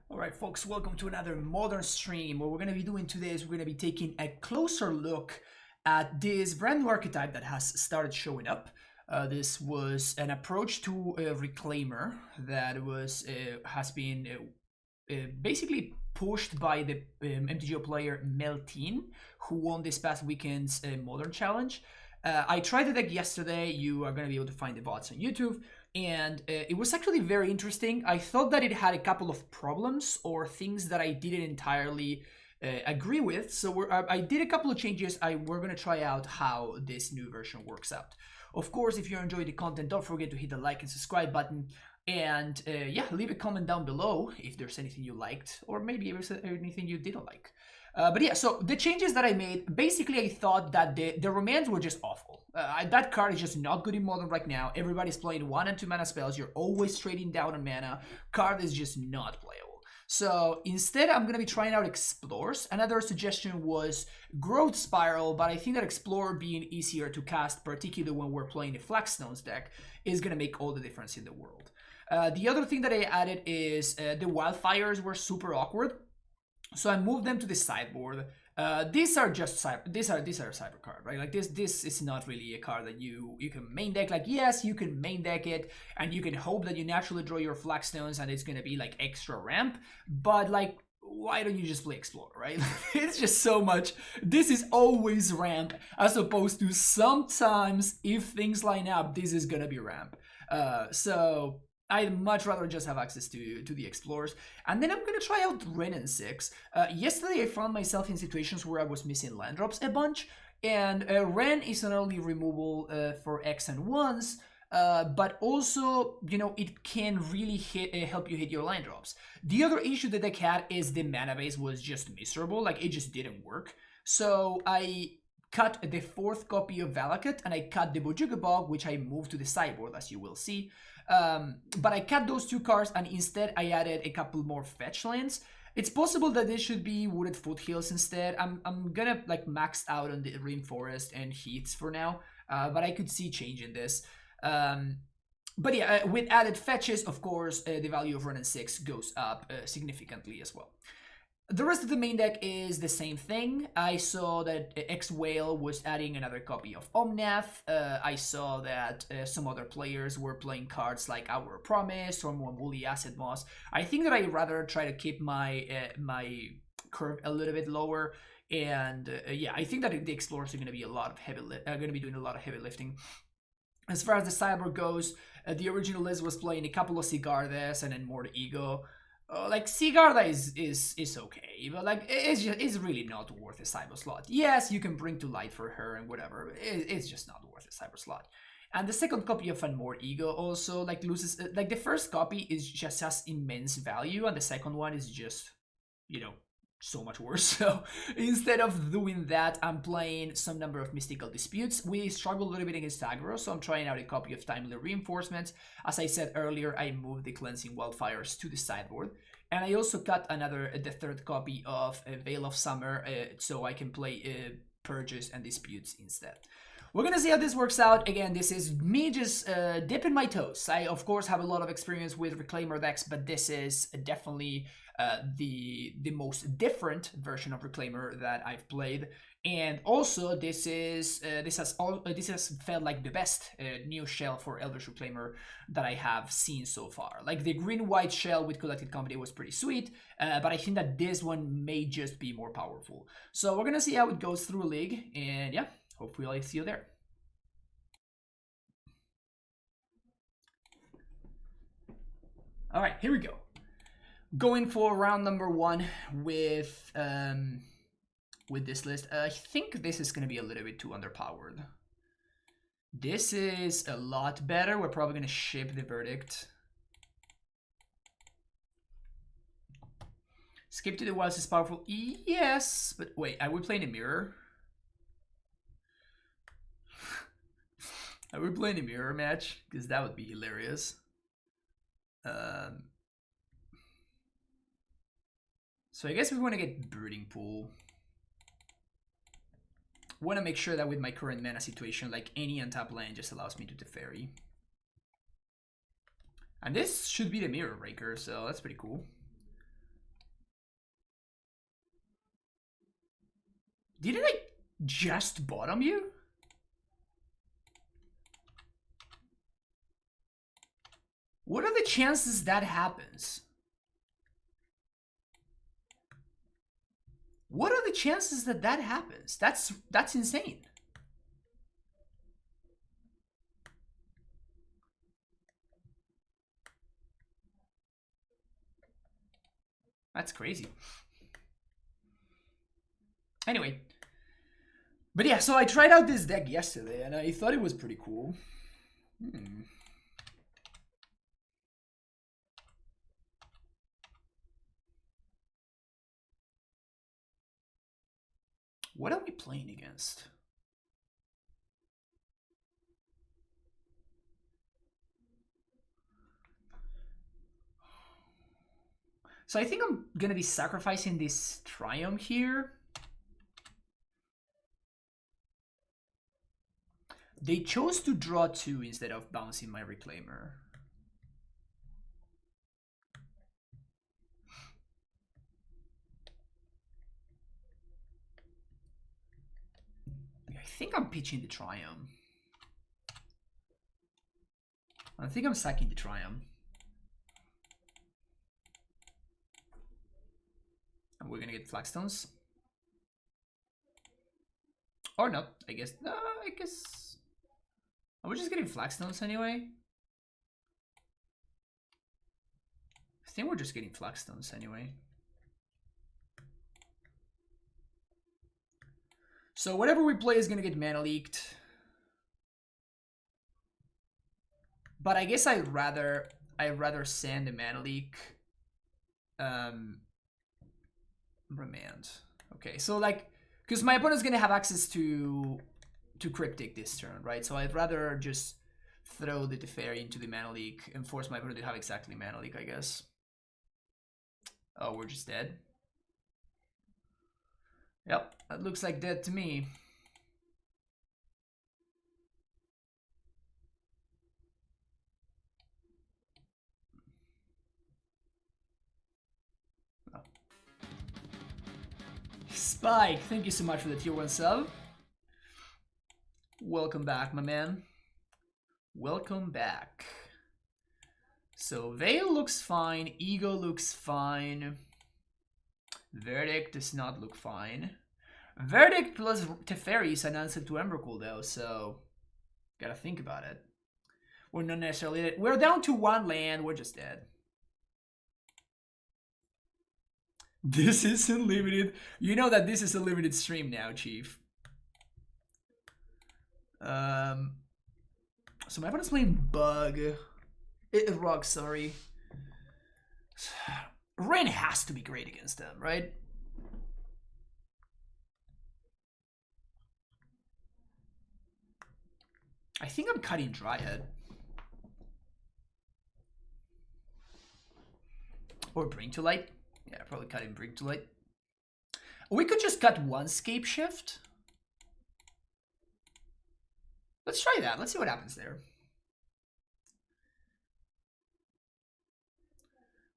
Alright folks, welcome to another Modern stream. What we're going to be doing today is we're going to be taking a closer look at this brand new archetype that has started showing up. This was an approach to a Reclaimer that has been basically pushed by the MTGO player Melteen, who won this past weekend's Modern Challenge. I tried the deck yesterday. You are going to be able to find the VODs on YouTube. And it was actually very interesting. I thought that it had a couple of problems or things that I didn't entirely agree with. So I did a couple of changes. We're going to try out how this new version works out. Of course, if you enjoyed the content, don't forget to hit the like and subscribe button. And yeah, leave a comment down below if there's anything you liked or maybe if there's anything you didn't like. But yeah, so the changes that I made, basically I thought that the Romance were just awful. That card is just not good in Modern right now. Everybody's playing 1 and 2 mana spells. You're always trading down on mana. Card is just not playable. So instead, I'm going to be trying out Explores. Another suggestion was Growth Spiral, but I think that Explorer being easier to cast, particularly when we're playing a Flagstones deck, is going to make all the difference in the world. The other thing that I added is the Wildfires were super awkward. So I moved them to the sideboard. These are just these are a cyber card, right? Like this is not really a card that you can main deck. Like yes, you can main deck it, and you can hope that you naturally draw your Flagstones, and it's gonna be like extra ramp. But like, why don't you just play Explorer, right? It's just so much. This is always ramp, as opposed to sometimes if things line up, this is gonna be ramp. So I'd much rather just have access to the Explorers. And then I'm going to try out Wrenn and 6. Yesterday I found myself in situations where I was missing land drops a bunch. And Wrenn is not only removable for X and 1s, but also, you know, it can really help you hit your land drops. The other issue that I had is the mana base was just miserable. Like, it just didn't work. So I cut the 4th copy of Valakut, and I cut the Bojuka Bog, which I moved to the sideboard, as you will see. But I cut those 2 cards, and instead I added a couple more fetch lands. It's possible that this should be Wooded Foothills instead. I'm gonna like max out on the Rainforest and Heaths for now, but I could see changing this. But yeah, with added fetches, of course, the value of Wrenn and 6 goes up significantly as well. The rest of the main deck is the same thing. I saw that X-Whale was adding another copy of Omnath. I saw that some other players were playing cards like Our Promise or Mwambuli Acid Moss. I think that I'd rather try to keep my my curve a little bit lower. And yeah, I think that the Explorers are going to be doing a lot of heavy lifting. As far as the cyber goes, the original list was playing a couple of Sigardas and then more the Ego. Like Sigarda is okay, but like it's really not worth a cyber slot. Yes, you can bring to light for her and whatever. It's just not worth a cyber slot. And the second copy of More Ego also like loses. Like the first copy is just has immense value, and the second one is just, you know, so much worse. So instead of doing that, I'm playing some number of Mystical Disputes. We struggle a little bit against aggro, so I'm trying out a copy of Timely Reinforcements. As I said earlier, I moved the Cleansing Wildfires to the sideboard. And I also cut the 3rd copy of Veil of Summer, so I can play Purges and Disputes instead. We're gonna see how this works out. Again, this is me just dipping my toes. I, of course, have a lot of experience with Reclaimer decks, but this is definitely the most different version of Reclaimer that I've played. And also, this has felt like the best new shell for Eldritch Reclaimer that I have seen so far. Like the green-white shell with Collected Company was pretty sweet, but I think that this one may just be more powerful. So we're gonna see how it goes through League, and yeah, hopefully I'll see you there. All right, here we go. Going for round number 1 with this list. I think this is going to be a little bit too underpowered. This is a lot better. We're probably going to ship the Verdict. Skip to the Wilds is powerful. Yes, but wait, are we playing a mirror? Are we playing a mirror match? Because that would be hilarious. So I guess we want to get Brooding Pool. Want to make sure that with my current mana situation, like any untap land just allows me to Teferi. And this should be the Mirror Breaker, so that's pretty cool. Didn't I just bottom you? What are the chances that happens? What are the chances that that happens? That's insane. That's crazy. Anyway. But yeah, so I tried out this deck yesterday and I thought it was pretty cool. What are we playing against? So I think I'm gonna be sacrificing this Triumph here. They chose to draw 2 instead of bouncing my Reclaimer. I think I'm pitching the Triumph. I think I'm sacking the Triumph. And we're gonna get Flagstones. Or not, I guess. No, I guess. Are we just getting Flagstones anyway? I think we're just getting Flagstones anyway. So whatever we play is gonna get mana leaked. But I guess I'd rather send a mana leak. Remand. Okay, so like, because my opponent's gonna have access to Cryptic this turn, right? So I'd rather just throw the Teferi into the mana leak and force my opponent to have exactly mana leak, I guess. Oh, we're just dead. Yep, that looks like dead to me. Oh. Spike, thank you so much for the tier 1 sub. Welcome back, my man. Welcome back. So Veil looks fine, Ego looks fine. Verdict does not look fine. Verdict plus Teferi is an answer to Embercool though, so gotta think about it. We're not necessarily... We're down to 1 land, we're just dead. This is unlimited. You know that this is a limited stream now, Chief. So my opponent's playing Bug. Rock, sorry. Ren has to be great against them, right? I think I'm cutting Dryad. Or Bring to Light. Yeah, probably cutting Bring to Light. We could just cut 1 Scape Shift. Let's try that. Let's see what happens there.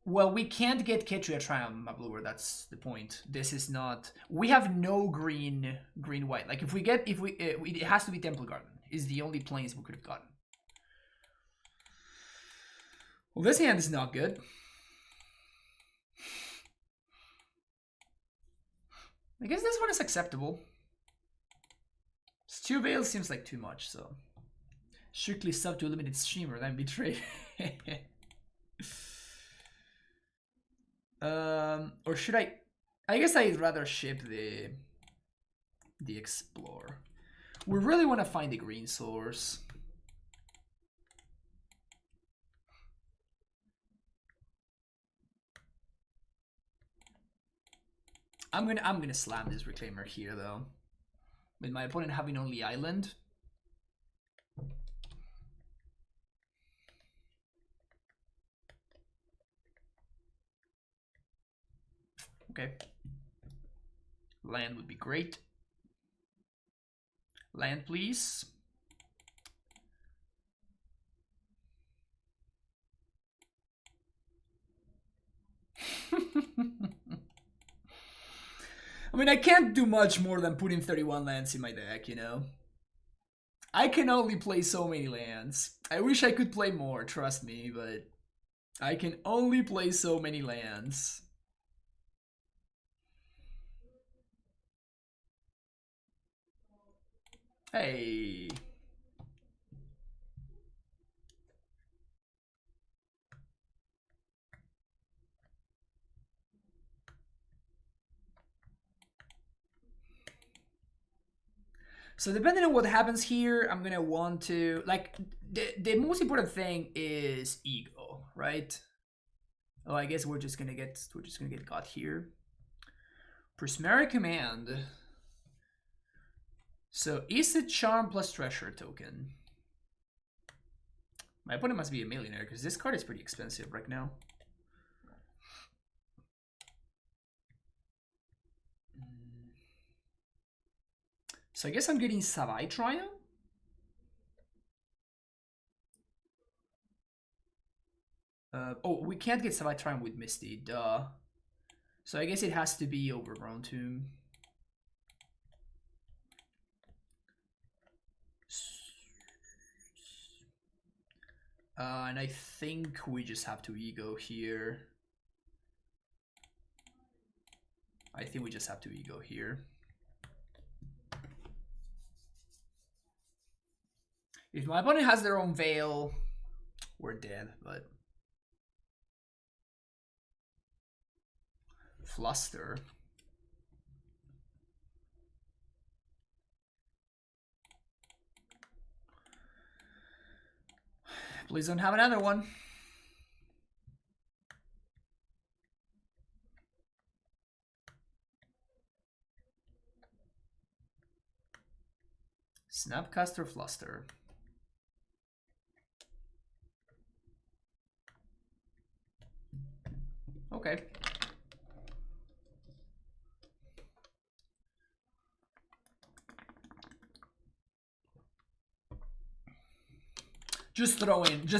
Well, we can't get Ketria Triumph, Mabluer. That's the point. This is not... We have no green-white. Like, if we get... it has to be Temple Garden. Is the only planes we could have gotten. Well, this hand is not good. I guess this one is acceptable. Two Veils seems like too much, so... Strictly sub to a limited streamer, then betray. Or should I guess I'd rather ship the Explore. We really want to find the green source. I'm gonna slam this Reclaimer here though. With my opponent having only island. Okay. Land would be great. Land, please. I mean, I can't do much more than putting 31 lands in my deck, you know? I can only play so many lands. I wish I could play more, trust me, but I can only play so many lands. Hey. So depending on what happens here, I'm gonna want to like the most important thing is ego, right? Oh, I guess we're just gonna get got here. Prismaric Command. So is it Charm plus Treasure token? My opponent must be a millionaire because this card is pretty expensive right now. So I guess I'm getting Savai Trial. Oh, we can't get Savai Trial with Misty, duh. So I guess it has to be Overgrown Tomb. And I think we just have to ego here. I think we just have to ego here. If my opponent has their own Veil, we're dead, but... Fluster. Please don't have another one. Snapcaster Fluster. Okay. Just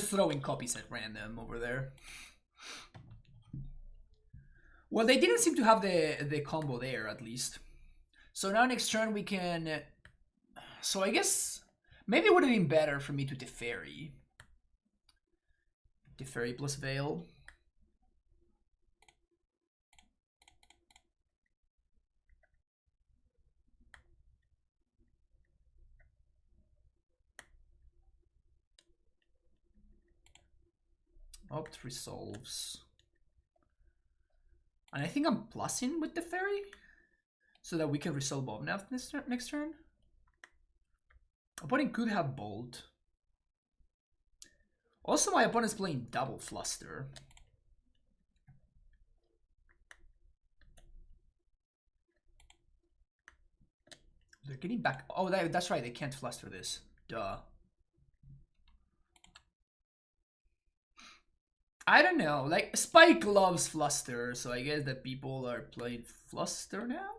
throwing copies at random over there. Well, they didn't seem to have the combo there, at least. So now next turn we can... So I guess maybe it would have been better for me to Teferi. Teferi plus Veil. Opt resolves. And I think I'm plussing with the Teferi so that we can resolve Obnath next turn. Opponent could have Bolt. Also, my opponent's playing double Fluster. They're getting back. Oh, that's right. They can't Fluster this. Duh. I don't know. Like, Spike loves Fluster, so I guess that people are playing Fluster now?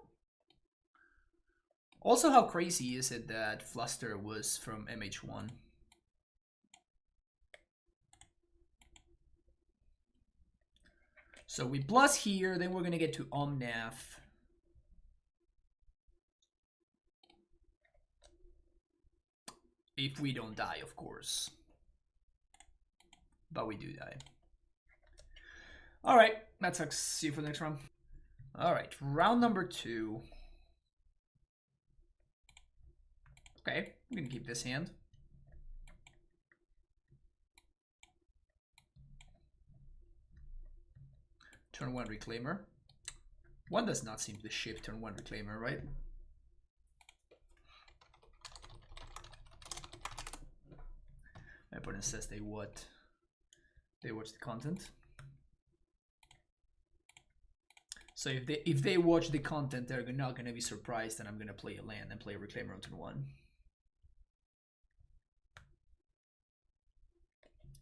Also, how crazy is it that Fluster was from MH1? So we plus here, then we're gonna get to Omnath. If we don't die, of course. But we do die. Alright, that sucks. See you for the next round. Alright, round number 2. Okay, I'm gonna keep this hand. Turn 1 Reclaimer. One does not seem to shift turn 1 Reclaimer, right? My opponent says they what? They watch the content. So if they watch the content, they're not gonna be surprised that I'm gonna play a land and play a Reclaimer on turn 1.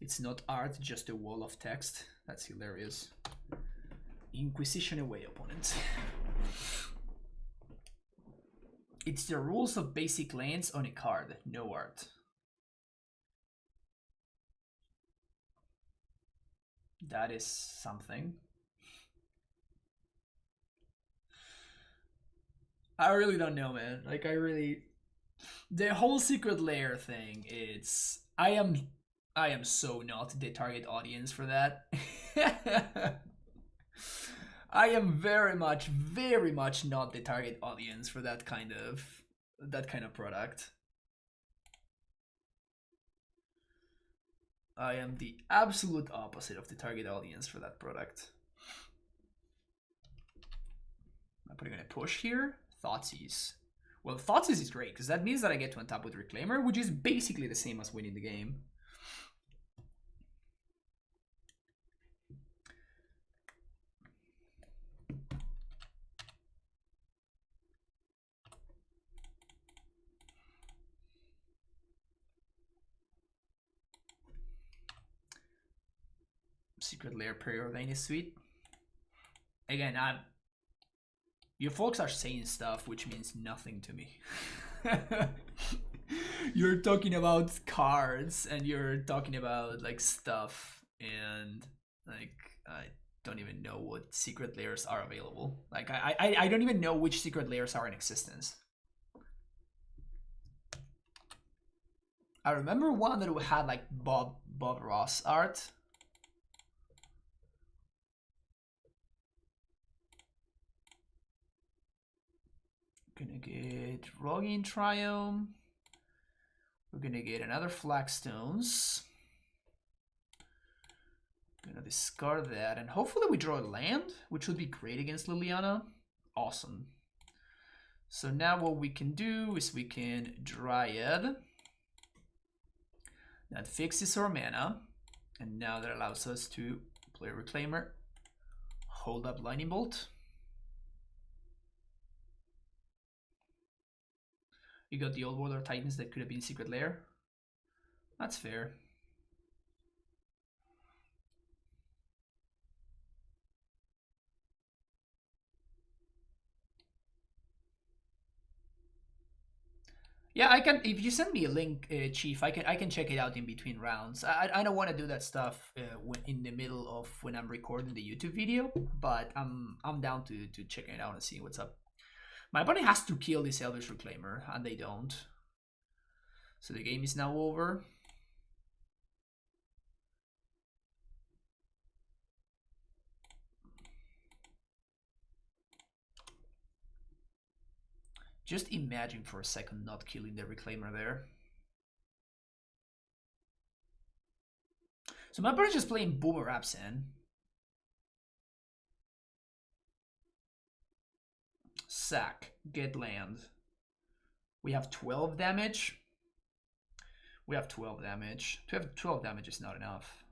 It's not art, just a wall of text. That's hilarious. Inquisition away, opponent. It's the rules of basic lands on a card, no art. That is something. I really don't know, man. Like, the whole secret lair thing, I am so not the target audience for that. I am very much not the target audience for that kind of product. I am the absolute opposite of the target audience for that product. I'm putting in a push here. Thoughtseize. Well, Thoughtseize is great because that means that I get to untap with Reclaimer, which is basically the same as winning the game. Secret Lair Preordain is sweet. Again, you folks are saying stuff which means nothing to me. You're talking about cards and you're talking about like stuff, and like I don't even know what secret layers are available. Like I don't even know which secret layers are in existence. I remember one that had like Bob Ross art. Gonna get Rogin Triumph. We're gonna get another Flagstones. Gonna discard that, and hopefully we draw a land, which would be great against Liliana. Awesome. So now what we can do is we can Dryad. That fixes our mana, and now that allows us to play Reclaimer, hold up Lightning Bolt. You got the old Warlord Titans that could have been Secret Lair. That's fair. Yeah, I can. If you send me a link, Chief, I can check it out in between rounds. I don't want to do that stuff in the middle of when I'm recording the YouTube video, but I'm down to checking it out and see what's up. My opponent has to kill this Elvish Reclaimer, and they don't. So the game is now over. Just imagine for a second not killing the Reclaimer there. So my opponent is just playing Boomer Abzan. Sack, get land. We have 12 damage. We have 12 damage. To have 12 damage is not enough.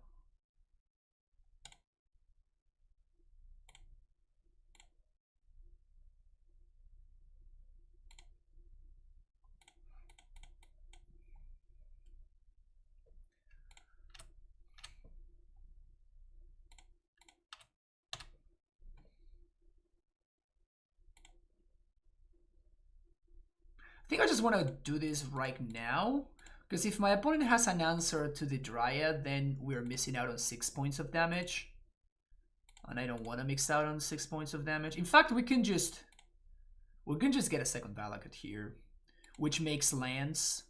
I think I just want to do this right now, because if my opponent has an answer to the Dryad, then we're missing out on 6 points of damage. And I don't want to mix out on 6 points of damage. In fact, we can just get a second Valakut here, which makes lands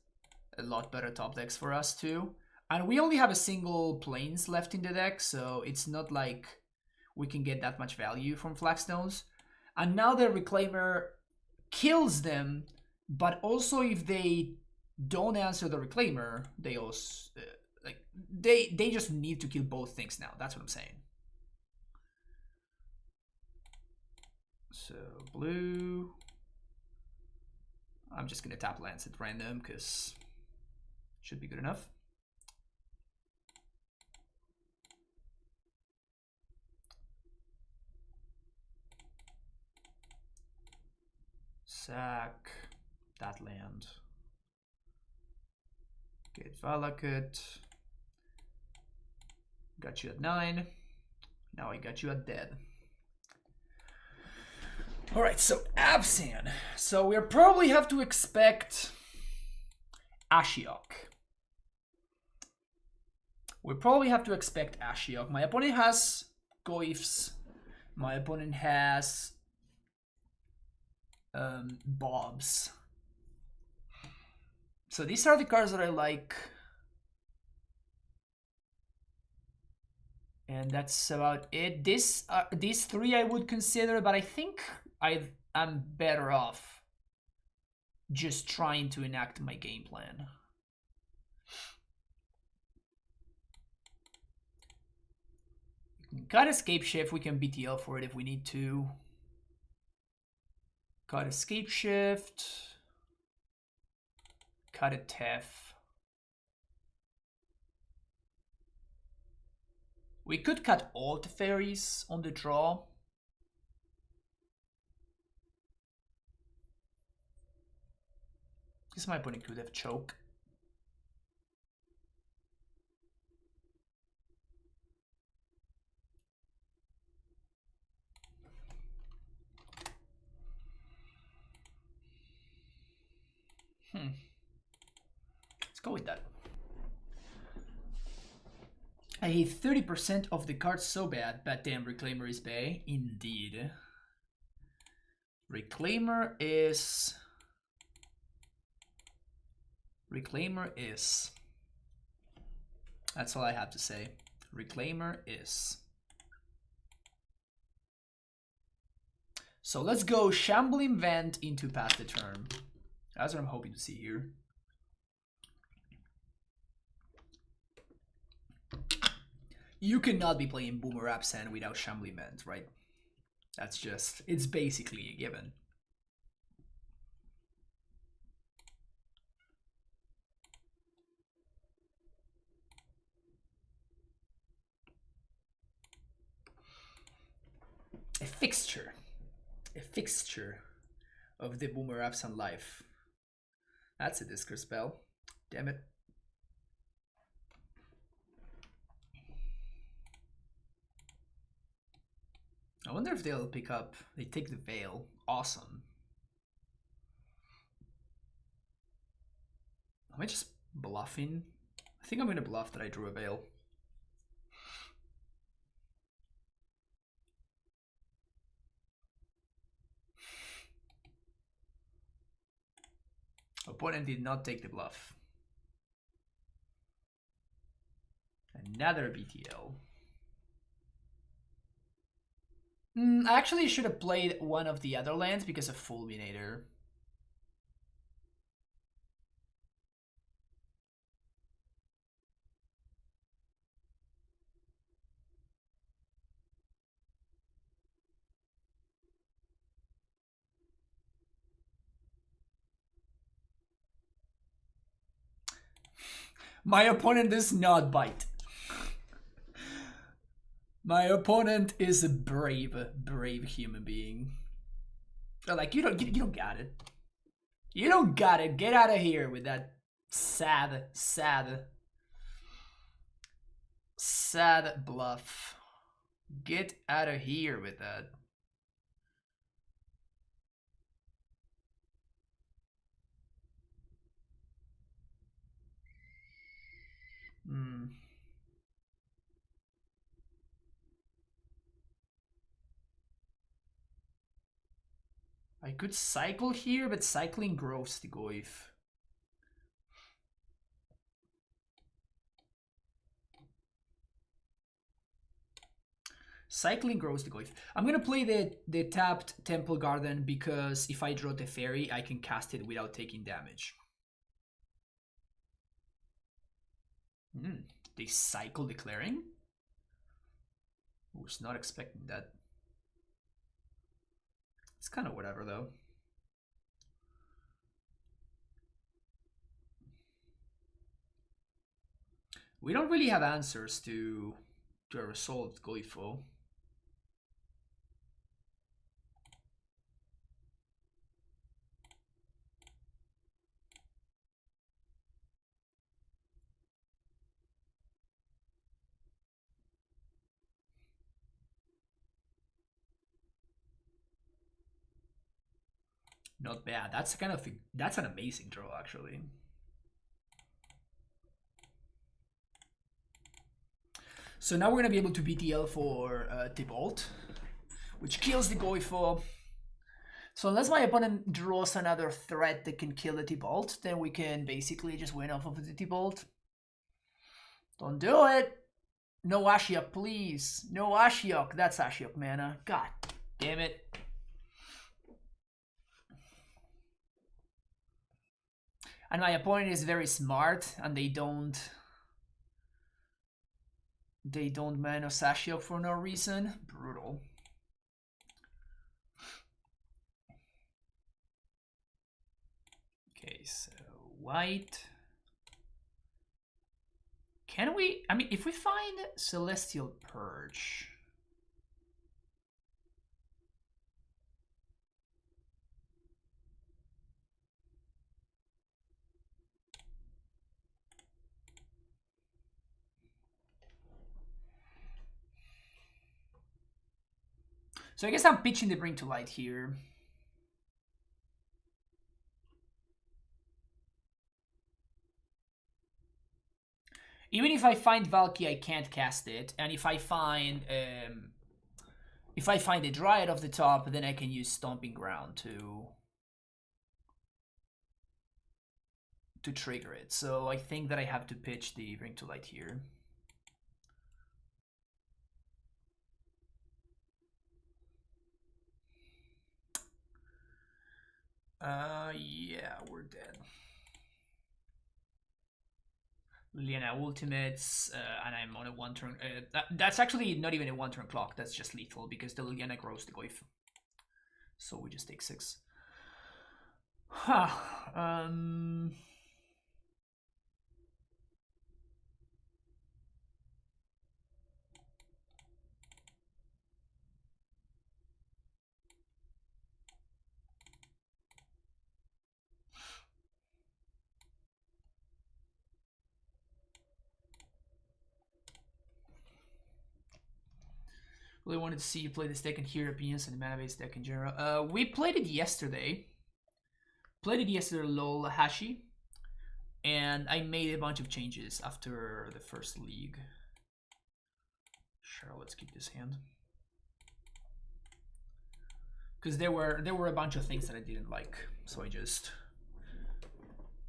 a lot better top decks for us too. And we only have a single Plains left in the deck, so it's not like we can get that much value from Flagstones. And now the Reclaimer kills them, but also if they don't answer the Reclaimer, they also they just need to kill both things now. That's what I'm saying. So blue. I'm just gonna tap lands at random because should be good enough. Sack that land. Get Valakut. Got you at 9. Now I got you at dead. Alright, so Abzan. So we'll probably have to expect Ashiok. We'll probably have to expect Ashiok. My opponent has Goyfs. My opponent has bobs. So these are the cards that I like. And that's about it. These three I would consider, but I think I'm better off just trying to enact my game plan. We can cut escape shift. We can BTL for it if we need to. Cut escape shift. Cut a TEF. We could cut all the fairies on the draw. This my opponent could have choke. Let's go with that. I hate 30% of the cards so bad, but damn, Reclaimer is bae. Indeed. Reclaimer is... That's all I have to say. Reclaimer is. So let's go Shambling Vent into pass the turn. That's what I'm hoping to see here. You cannot be playing Boomer Abzan without Shambling Vent, right? That's just, it's basically a given. A fixture of the Boomer Abzan life. That's a discard spell. Damn it. I wonder if they'll pick up. They take the Veil. Awesome. Am I just bluffing? I think I'm going to bluff that I drew a Veil. Opponent did not take the bluff. Another BTL. I actually should have played one of the other lands because of Fulminator. My opponent does not bite. My opponent is a brave human being. They're like, you don't got it. You don't got it. Get out of here with that sad bluff. Get out of here with that. I could cycle here, but cycling grows the Goyf. Cycling grows the Goyf. I'm gonna play the tapped Temple Garden because if I draw the fairy, I can cast it without taking damage. They cycle declaring? I was not expecting that. It's kind of whatever though. We don't really have answers to a resolved Goifo. Not bad. That's kind of that's an amazing draw actually. So now we're gonna be able to BTL for Tybalt, which kills the Goifo. So unless my opponent draws another threat that can kill the T-Bolt, then we can basically just win off of the T-Bolt. Don't do it! No Ashiok, please. No Ashiok. That's Ashiok mana. God damn it. And my opponent is very smart, and they don't mana Ashiok for no reason. Brutal. Okay, so white. Can we? I mean, if we find Celestial Purge. So I guess I'm pitching the Bring to Light here. Even if I find Valky, I can't cast it. And if I find a Dryad off the top, then I can use Stomping Ground to trigger it. So I think that I have to pitch the Bring to Light here. Yeah, we're dead. Liliana ultimates, and I'm on a 1-turn. That's actually not even a 1-turn clock. That's just lethal because the Liliana grows the Goyf. So we just take 6. Huh. Really wanted to see you play this deck in Hero Opinions and the mana-based deck in general. We played it yesterday. LOL Hashi. And I made a bunch of changes after the first league. Sure, let's keep this hand. Because there were a bunch of things that I didn't like. So I just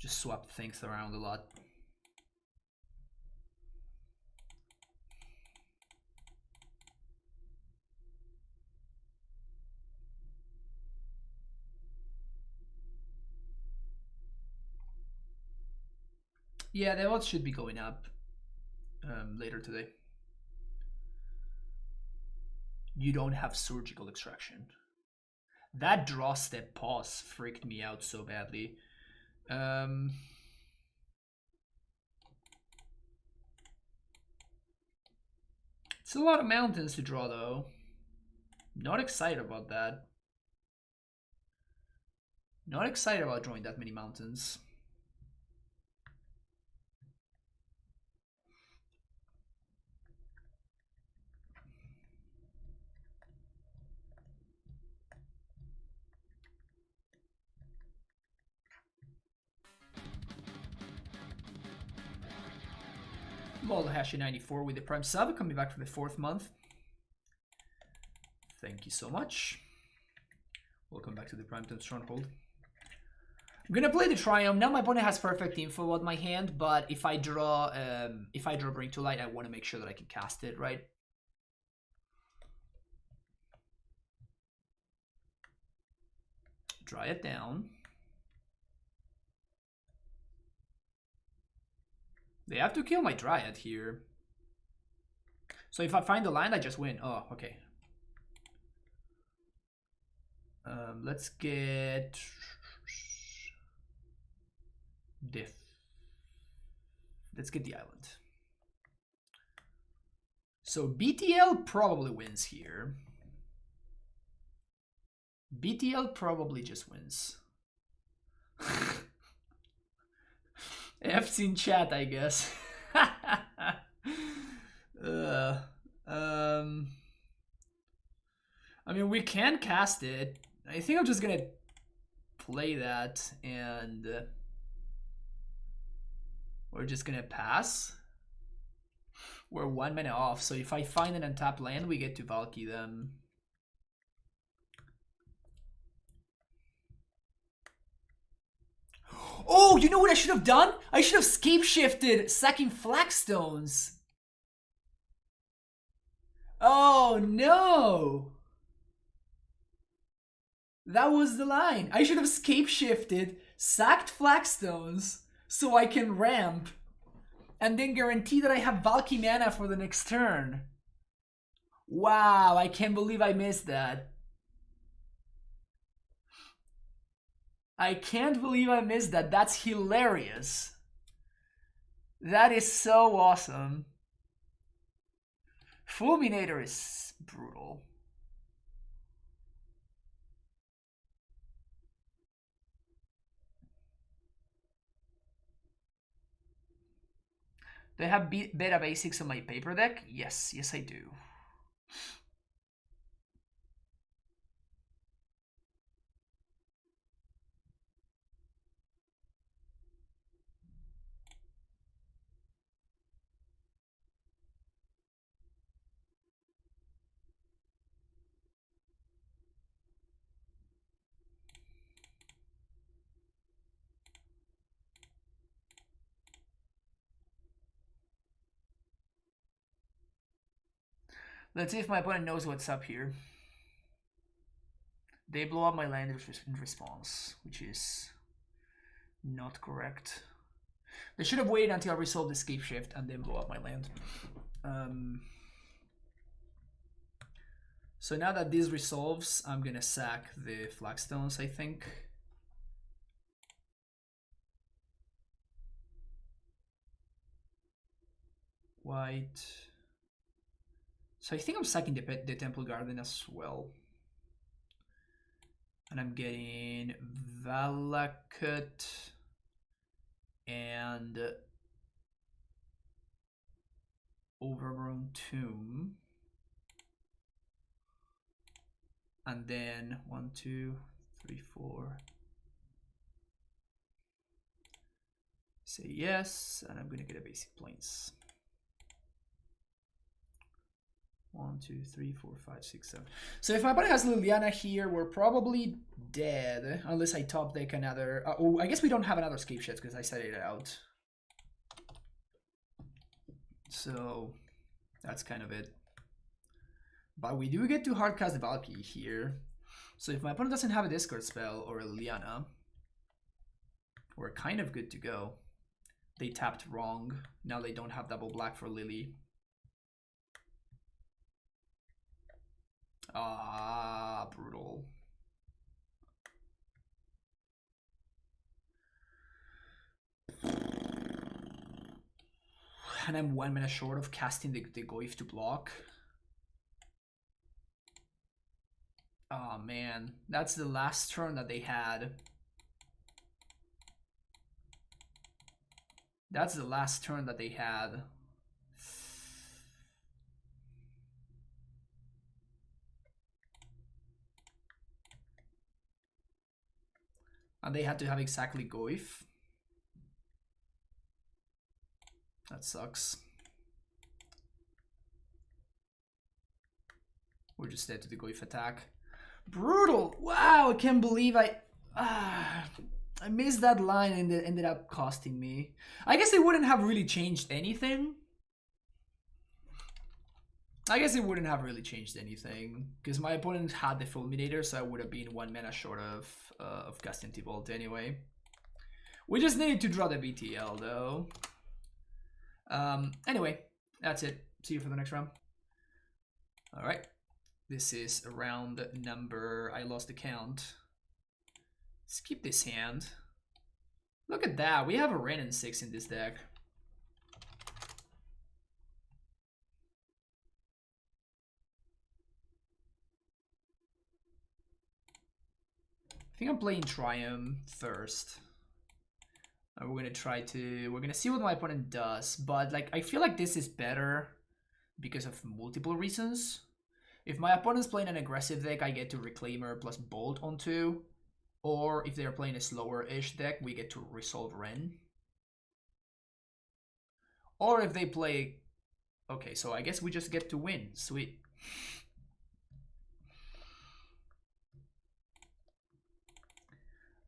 swapped things around a lot. Yeah, the odds should be going up later today. You don't have surgical extraction. That draw step pause freaked me out so badly. It's a lot of mountains to draw though. Not excited about that. Not excited about drawing that many mountains. Moldahashi94 with the Prime sub, coming back for the 4th month. Thank you so much. Welcome back to the Primetime Stronghold. I'm gonna play the Triumph. Now my opponent has perfect info about my hand, but if I draw Bring to Light, I want to make sure that I can cast it, right? Dry it down. They have to kill my Dryad here. So if I find the land, I just win. Oh, okay. Let's get diff. Let's get the island. So BTL probably wins here. BTL probably just wins. F's in chat, I guess. I mean, we can cast it. I think I'm just gonna play that, and we're just gonna pass. We're 1 mana off, so if I find an untapped land, we get to Valky them. Oh, you know what I should have done? I should have scape shifted, sacking flagstones. Oh no! That was the line. I should have scape shifted, sacked flagstones, so I can ramp, and then guarantee that I have Valky mana for the next turn. Wow, I can't believe I missed that. I can't believe I missed that. That's hilarious. That is so awesome. Fulminator is brutal. Do I have beta basics on my paper deck? Yes, yes I do. Let's see if my opponent knows what's up here. They blow up my land in response, which is not correct. They should have waited until I resolved the escape shift and then blow up my land. So now that this resolves, I'm gonna sack the flagstones, I think. White. So I think I'm sacking the Temple Garden as well. And I'm getting Valakut and Overgrown Tomb. And then 1, 2, 3, 4. Say yes, and I'm gonna get a basic plains. 1, 2, 3, 4, 5, 6, 7. So if my opponent has Liliana here, we're probably dead. Unless I top deck another... oh, I guess we don't have another escape shift because I set it out. So that's kind of it. But we do get to hardcast the Valky here. So if my opponent doesn't have a discard spell or a Liliana, we're kind of good to go. They tapped wrong. Now they don't have double black for Lily. Ah, brutal. And I'm 1 mana short of casting the Goyf to block. Oh man, that's the last turn that they had. That's the last turn that they had. And they had to have exactly Goyf. That sucks. We're just dead to the Goyf attack. Brutal! Wow, I can't believe I missed that line and it ended up costing me. I guess it wouldn't have really changed anything. Because my opponent had the Fulminator, so I would have been 1 mana short of casting T-Bolt anyway. We just needed to draw the BTL though. Anyway, that's it. See you for the next round. Alright. This is round number... I lost the count. Let's keep this hand. Look at that. We have a Ren and 6 in this deck. I think I'm playing Triumph first. And we're gonna see what my opponent does. But like, I feel like this is better because of multiple reasons. If my opponent's playing an aggressive deck, I get to Reclaimer plus Bolt on 2. Or if they're playing a slower-ish deck, we get to resolve Ren. Or if they play... Okay, so I guess we just get to win. Sweet.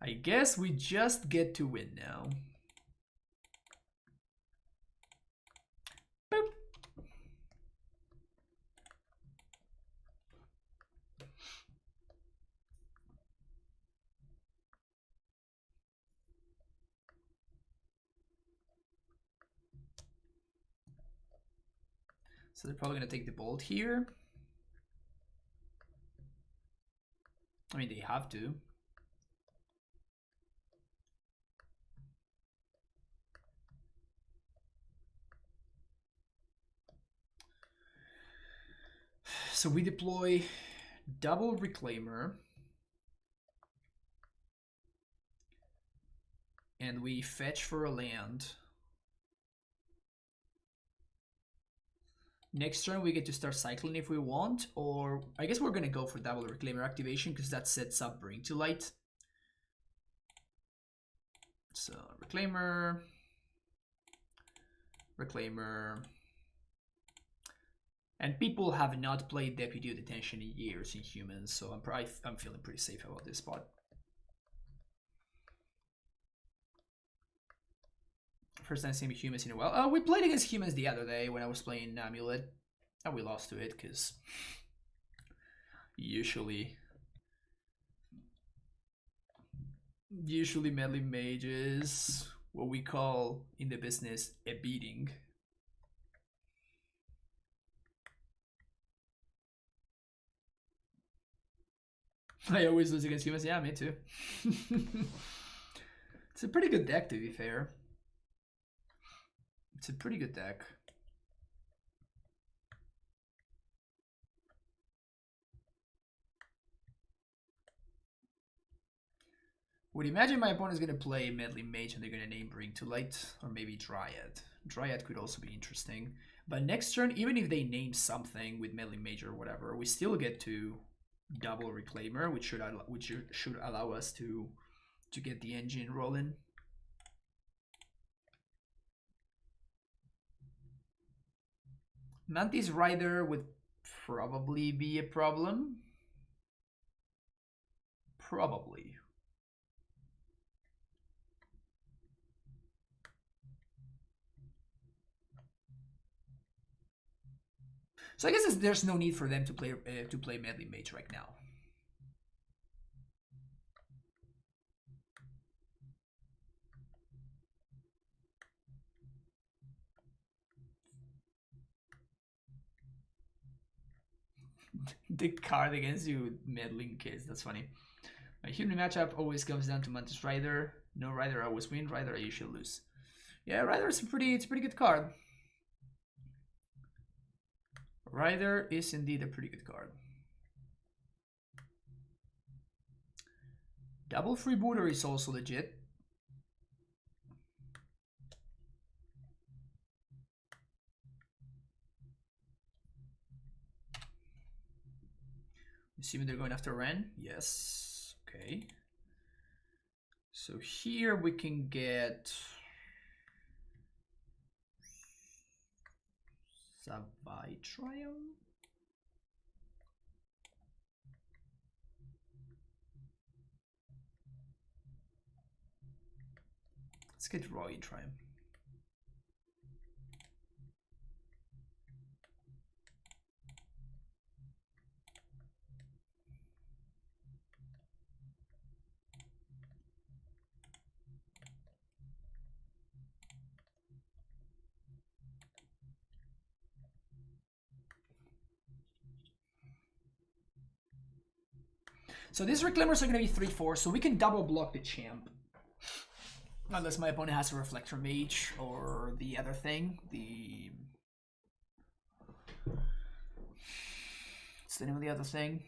I guess we just get to win now. Boop. So they're probably going to take the bolt here. I mean, they have to. So we deploy double Reclaimer. And we fetch for a land. Next turn we get to start cycling if we want, or I guess we're gonna go for double Reclaimer activation because that sets up Bring to Light. So Reclaimer, Reclaimer. And people have not played Deputy of Detention in years in Humans, so I'm feeling pretty safe about this spot. First time seeing Humans in a while. We played against Humans the other day when I was playing Amulet, and we lost to it because usually meddling mage is what we call in the business a beating. I always lose against Humans. Yeah, me too. It's a pretty good deck, to be fair. It's a pretty good deck. Would imagine my opponent is going to play Meddling Mage and they're going to name Bring to Light, or maybe Dryad. Dryad could also be interesting. But next turn, even if they name something with Meddling Mage or whatever, we still get to double Reclaimer, which should allow us to get the engine rolling. Mantis Rider would probably be a problem. Probably. So I guess there's no need for them to play Meddling Mage right now. The card against you, Meddling Kids. That's funny. My human matchup always comes down to Mantis Rider. No Rider, I always win. Rider, I usually lose. Yeah, Rider is it's a pretty good card. Rider is indeed a pretty good card. Double Freebooter is also legit. Assuming they're going after Ren? Yes. Okay. So here we can get Savaitrium. Let's get Roy Triumph. So these Reclaimers are going to be 3/4, so we can double block the champ. Unless my opponent has a Reflector Mage or the other thing. What's the name of the other thing?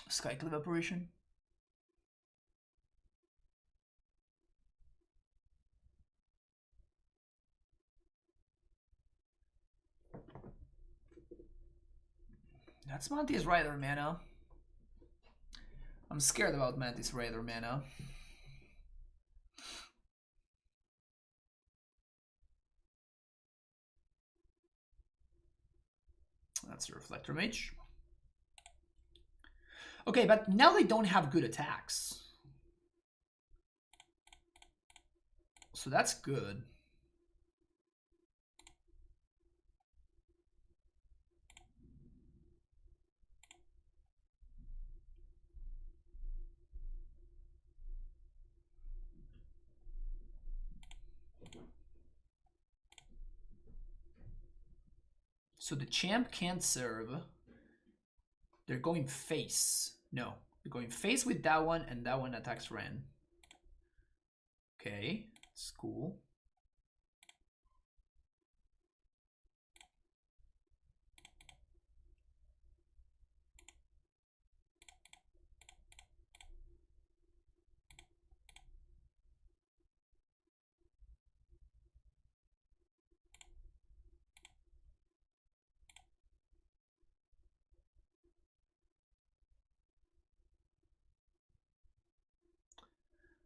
Skyclave Apparition. That's Mantis Rider mana. I'm scared about Mantis Rider mana. That's a Reflector Mage. Okay, but now they don't have good attacks. So that's good. So the champ can't serve. They're going face. No, they're going face with that one, and that one attacks Ren. Okay, it's cool.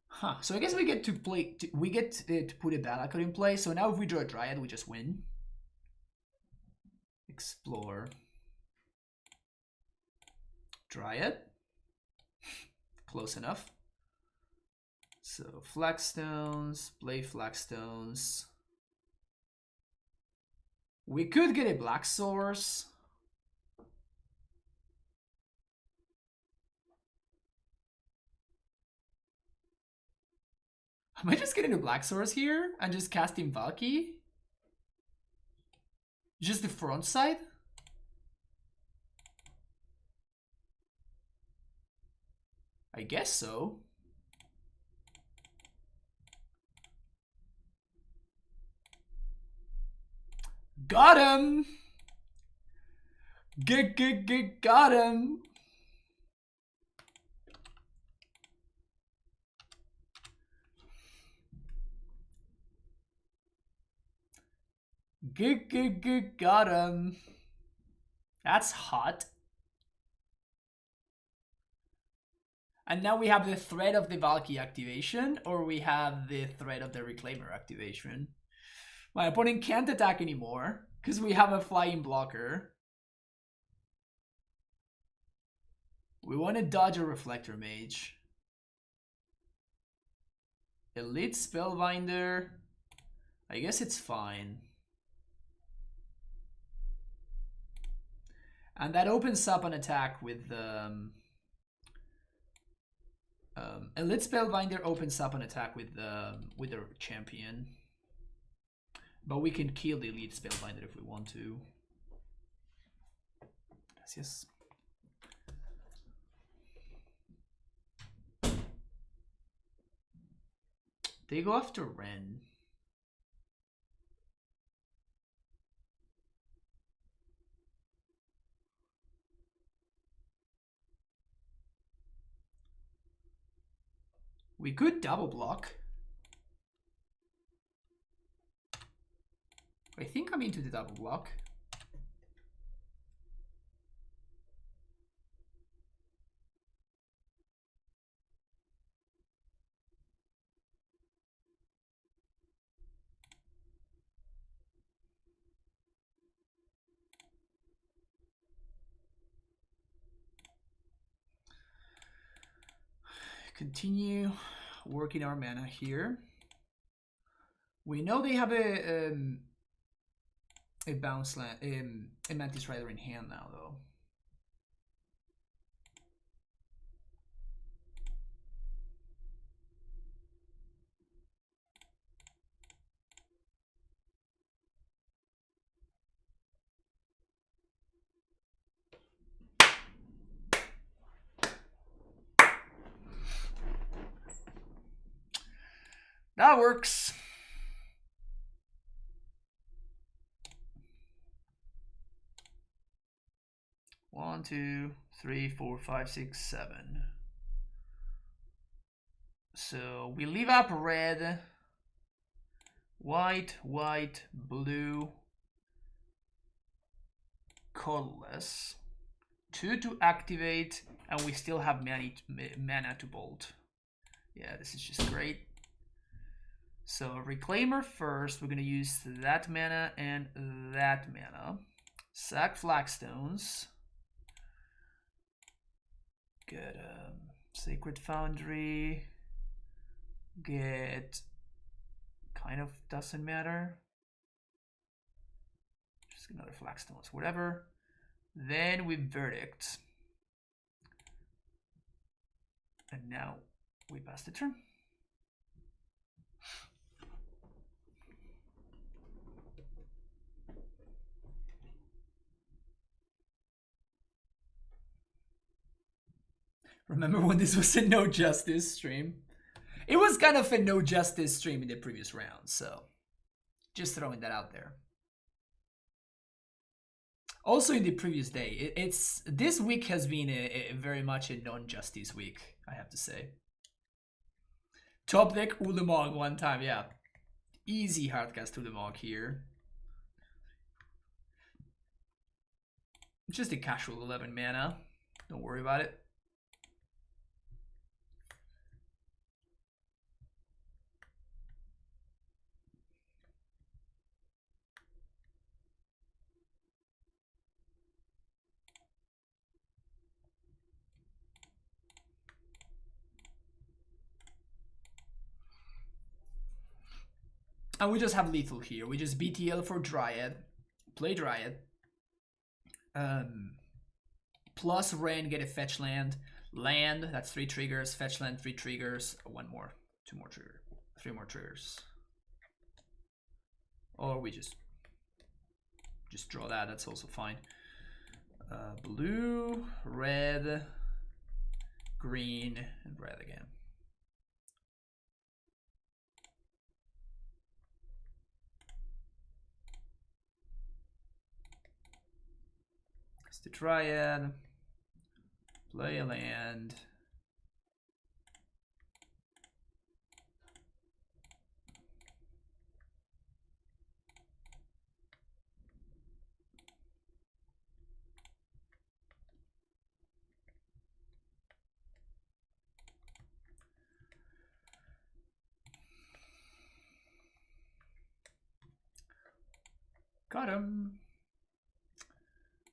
Huh. So I guess we get to play. We get to put a battle card in play. So now if we draw a Dryad, we just win. Explore. Dryad. Close enough. So flagstones, play flagstones. We could get a black source. Am I just getting a black source here and just casting Valky? Just the front side? I guess so. Got him! Got him! Got him. That's hot. And now we have the threat of the Valky activation, or we have the threat of the Reclaimer activation. My opponent can't attack anymore, because we have a flying blocker. We want to dodge a Reflector Mage. Elite Spellbinder. I guess it's fine. And that opens up an attack with Elite Spellbinder opens up an attack with the champion. But we can kill the Elite Spellbinder if we want to. Gracias. They go after Ren. We could double block. I think I'm into the double block. Continue working our mana here. We know they have a bounce land, a Mantis Rider in hand now, though. That works. One, two, three, four, five, six, seven. So we leave up red, white, white, blue, colorless. 2 to activate, and we still have mana to bolt. Yeah, this is just great. So Reclaimer first, we're gonna use that mana and that mana. Sack Flagstones. Get Sacred Foundry. Get kind of doesn't matter. Just another Flagstones, whatever. Then we Verdict. And now we pass the turn. Remember when this was a no justice stream? It was kind of a no justice stream in the previous round, so just throwing that out there. Also in the previous day, this week has been a very much a non-justice week, I have to say. Top deck Ulamog one time, yeah. Easy hardcast Ulamog here. Just a casual 11 mana. Don't worry about it. And we just have lethal here. We just BTL for Dryad. Play Dryad. Plus Ren, get a fetch land. Land, that's 3 triggers. Fetch land, 3 triggers. 1 more. 2 more triggers. 3 more triggers. Or we just draw that. That's also fine. Blue, red, green, and red again. It's the Dryad. Play a land. Got him.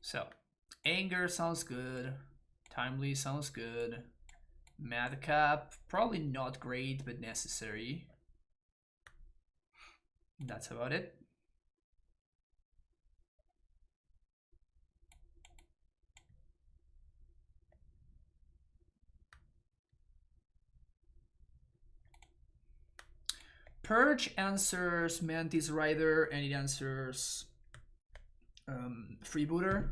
So, Anger sounds good. Timely sounds good. Madcap, probably not great, but necessary. That's about it. Purge answers Mantis Rider, and it answers Freebooter.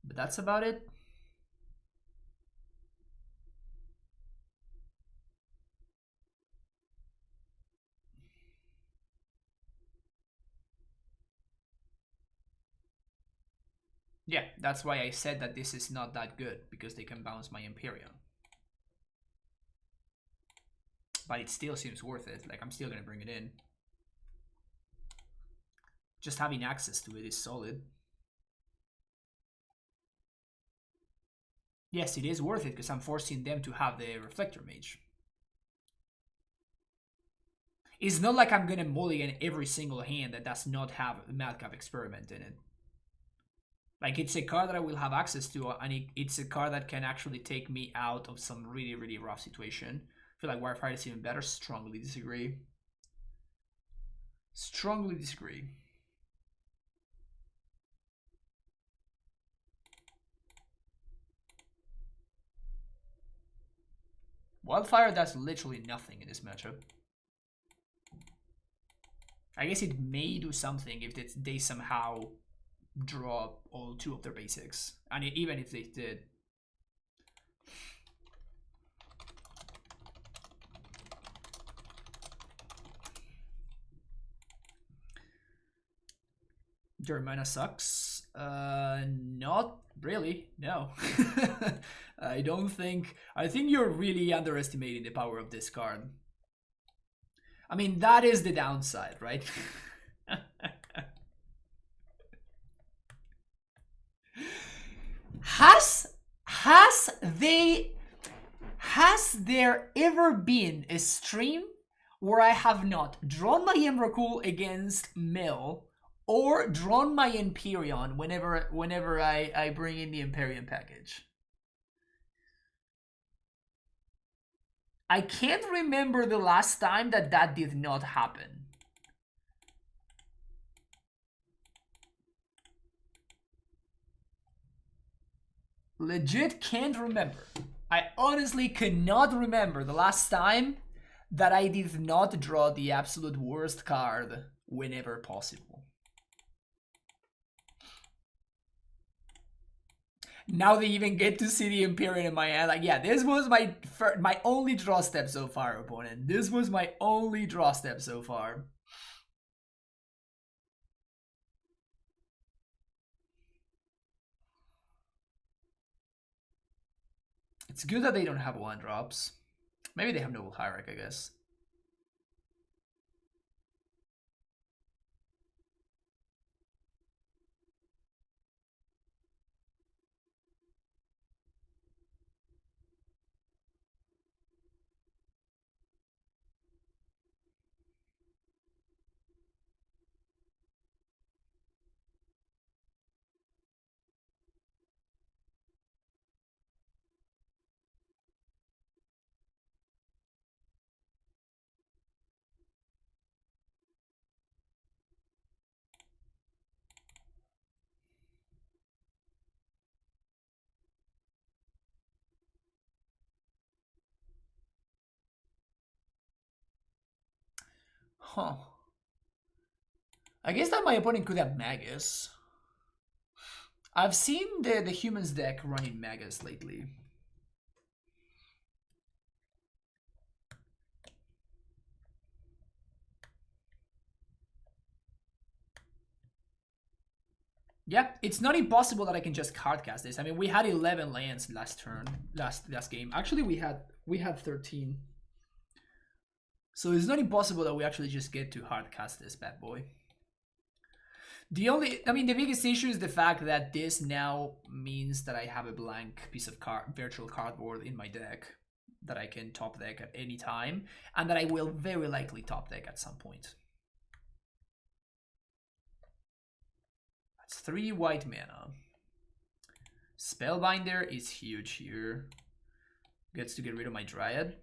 But that's about it. Yeah, that's why I said that this is not that good, because they can bounce my Empyrean. But it still seems worth it. Like, I'm still gonna bring it in. Just having access to it is solid. Yes, it is worth it because I'm forcing them to have the Reflector Mage. It's not like I'm gonna mulligan every single hand that does not have a Madcap Experiment in it. Like, it's a card that I will have access to, and it's a card that can actually take me out of some really, really rough situation. I feel like Wirefight is even better. Strongly disagree. Strongly disagree. Wildfire does literally nothing in this matchup. I guess it may do something if they somehow draw all 2 of their basics. And even if they did. Your mana sucks. Not really, no. I don't think... I think you're really underestimating the power of this card. I mean, that is the downside, right? Has there ever been a stream where I have not drawn my Emrakul against Mill or drawn my Empyrean whenever I bring in the Empyrean package? I can't remember the last time that did not happen. Legit can't remember. I honestly cannot remember the last time that I did not draw the absolute worst card whenever possible. Now they even get to see the Imperium in my hand. Like, yeah, this was my only draw step so far, opponent. This was my only draw step so far. It's good that they don't have 1-drops. Maybe they have Noble Hierarch, I guess. Huh. I guess that my opponent could have Magus. I've seen the humans deck running Magus lately. Yeah, it's not impossible that I can just card cast this. I mean, we had 11 lands last turn, last game. Actually, we had 13. So it's not impossible that we actually just get to hard cast this bad boy. The biggest issue is the fact that this now means that I have a blank piece of virtual cardboard in my deck that I can top deck at any time, and that I will very likely top deck at some point. That's 3 white mana. Spellbinder is huge here. Gets to get rid of my Dryad.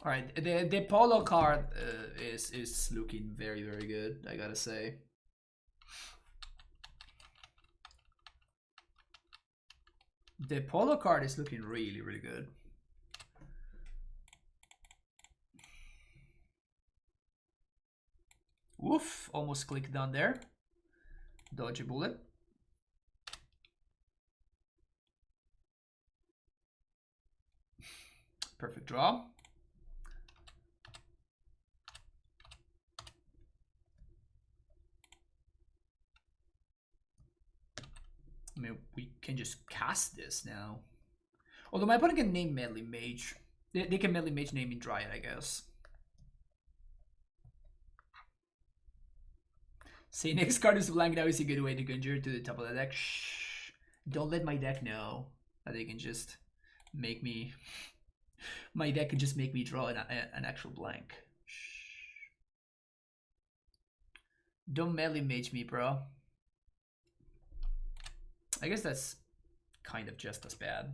All right, the Polo card is looking very, very good, I gotta say. The Polo card is looking really, really good. Woof, almost clicked down there. Dodge a bullet. Perfect draw. I mean, we can just cast this now. Although my opponent can name Melee Mage. They can Melee Mage naming Dryad, I guess. Say next card is blank now is a good way to conjure to the top of the deck. Shh. Don't let my deck know that they can just make me... My deck can just make me draw an actual blank. Shh. Don't Melee Mage me, bro. I guess that's kind of just as bad.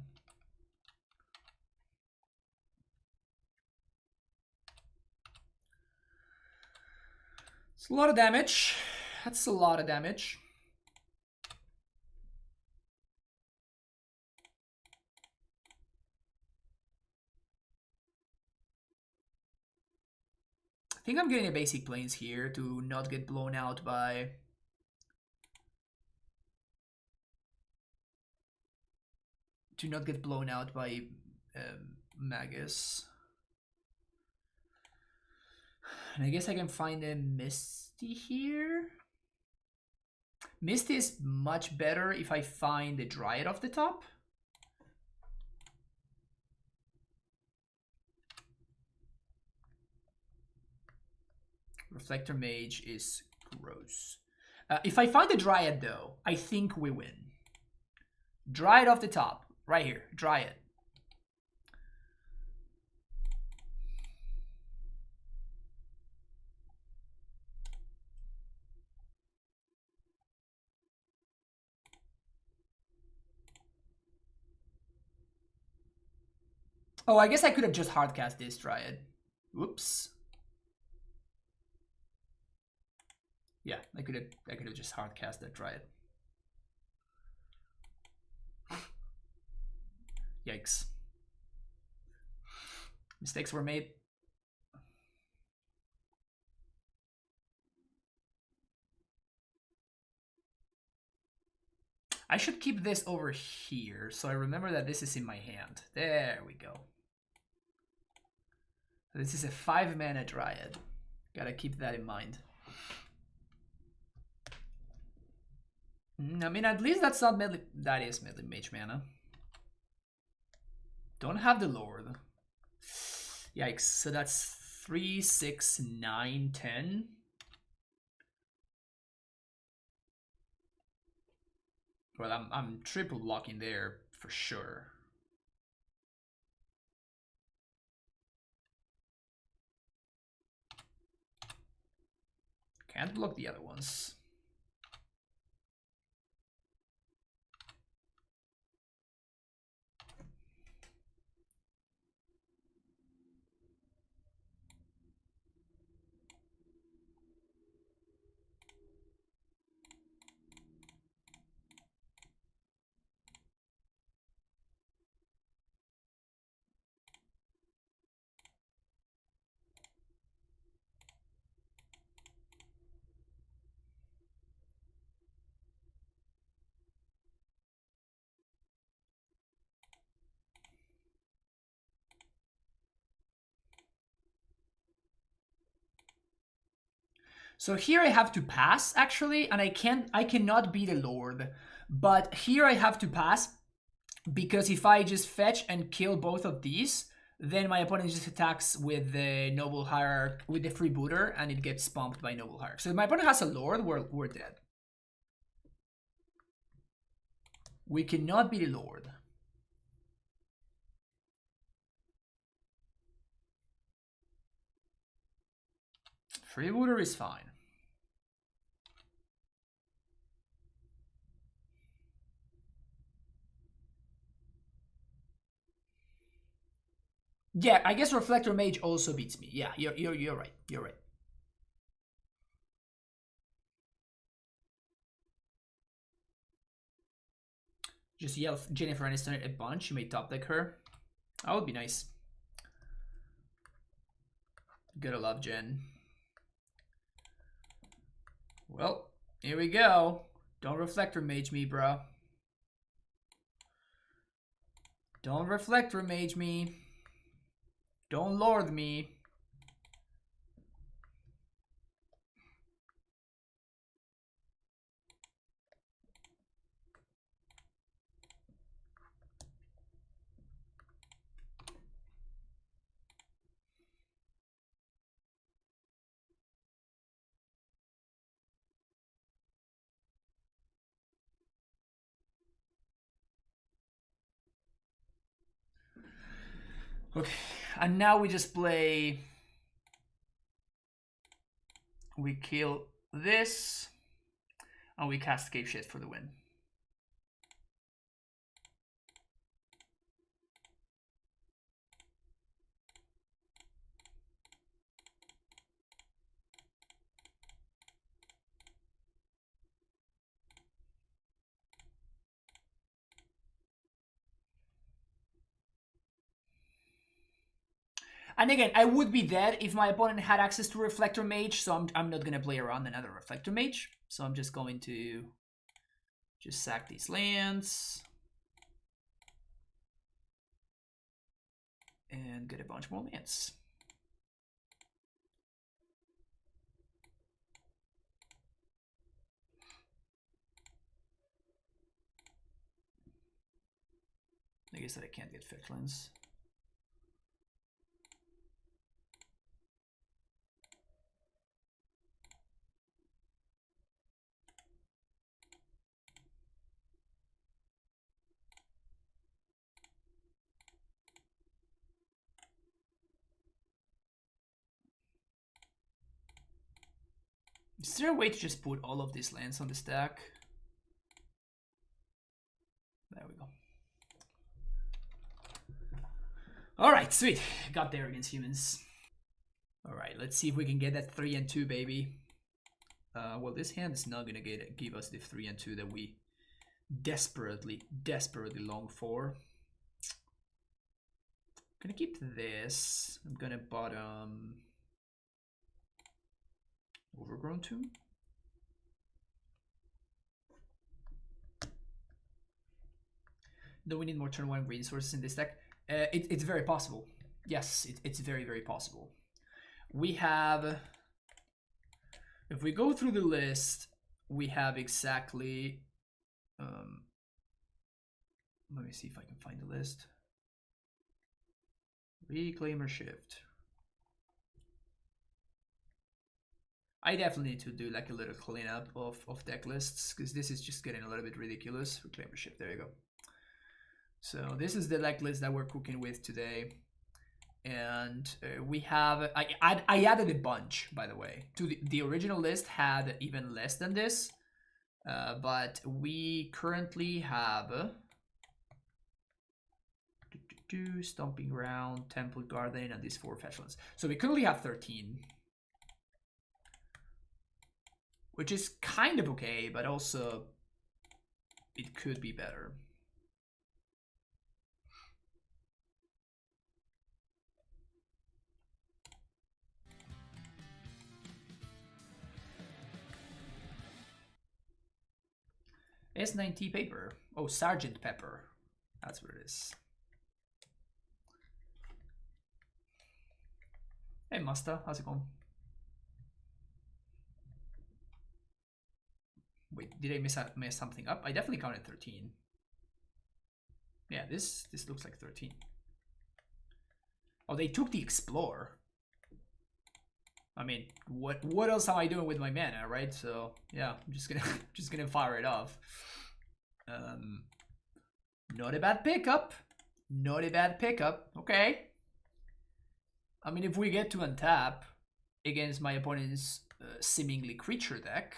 It's a lot of damage. That's a lot of damage. I think I'm getting a basic planes here to not get blown out by... To not get blown out by Magus. And I guess I can find a Misty here. Misty is much better if I find the Dryad off the top. Reflector Mage is gross. If I find the Dryad though, I think we win. Dryad off the top. Right here, Dryad. Oh, I guess I could have just hardcast this Dryad. Whoops. Yeah, I could have just hardcast that Dryad. Yikes. Mistakes were made. I should keep this over here, so I remember that this is in my hand. There we go. This is a 5-mana Dryad. Gotta keep that in mind. I mean, at least that's not medley. That is medley mage mana. Don't have the Lord. Yikes. So that's 3, 6, 9, 10. Well, I'm triple blocking there for sure. Can't block the other ones. So here I have to pass actually, and I cannot beat a Lord. But here I have to pass because if I just fetch and kill both of these, then my opponent just attacks with the Noble Hierarch, with the Freebooter, and it gets pumped by Noble Hierarch. So if my opponent has a Lord, we're dead. We cannot beat a Lord. Freebooter is fine. Yeah, I guess Reflector Mage also beats me. Yeah, you're right. You're right. Just yell Jennifer Aniston a bunch. You may top deck her. That would be nice. Gotta love Jen. Well, here we go. Don't Reflector Mage me, bro. Don't Reflector Mage me. Don't Lord me. Okay, and now we just play. We kill this, and we cast Cave Shit for the win. And again, I would be dead if my opponent had access to Reflector Mage, so I'm not going to play around another Reflector Mage. So I'm just going to just sack these lands. And get a bunch more lands. I guess that I can't get fetchlands. Is there a way to just put all of these lands on the stack? There we go. All right, sweet. Got there against humans. All right, let's see if we can get that 3 and 2, baby. Well, this hand is not gonna give us the 3 and 2 that we desperately long for. I'm gonna keep this. I'm gonna bottom Overgrown 2. Do we need more turn 1 resources in this deck? It's very possible. Yes, it's very possible. We have, if we go through the list, we have exactly, let me see if I can find the list. ReclaimerShift. I definitely need to do like a little cleanup of deck lists, because this is just getting a little bit ridiculous. ReclaimerShift, there you go. So this is the deck list that we're cooking with today. And we have, I added a bunch, by the way. To the original list had even less than this. But we currently have Stomping Ground, Temple Garden, and these 4 fetchlands. So we currently have 13. Which is kind of okay, but also it could be better. S9T paper. Oh, Sergeant Pepper. That's what it is. Hey, Master. How's it going? Wait, did I mess something up? I definitely counted 13. Yeah, this looks like 13. Oh, they took the Explorer. I mean, what else am I doing with my mana, right? So yeah, I'm just gonna fire it off. Not a bad pickup. Not a bad pickup. Okay. I mean, if we get to untap against my opponent's seemingly creature deck.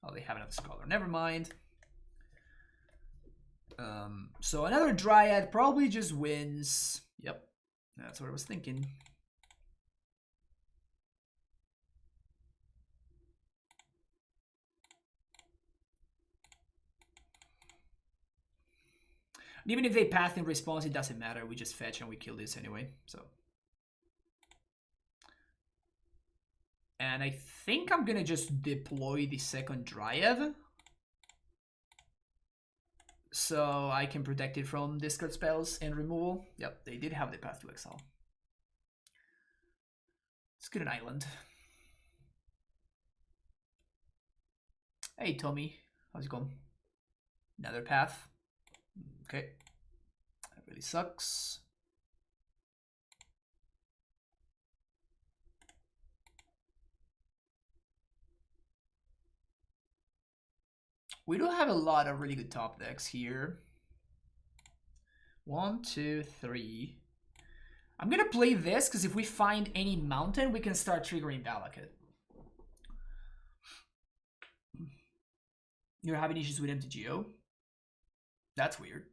Oh, they have another Scholar. Never mind. So another Dryad probably just wins. Yep, that's what I was thinking. And even if they path in response, it doesn't matter. We just fetch and we kill this anyway. So, and I think I'm gonna just deploy the second Dryad, so I can protect it from discard spells and removal. Yep, they did have the path to exile. Let's get an island. Hey Tommy, how's it going? Another path. Okay, that really sucks. We do have a lot of really good top decks here. 1, 2, 3. I'm gonna play this because if we find any mountain, we can start triggering Valakut. You're having issues with MTGO? That's weird.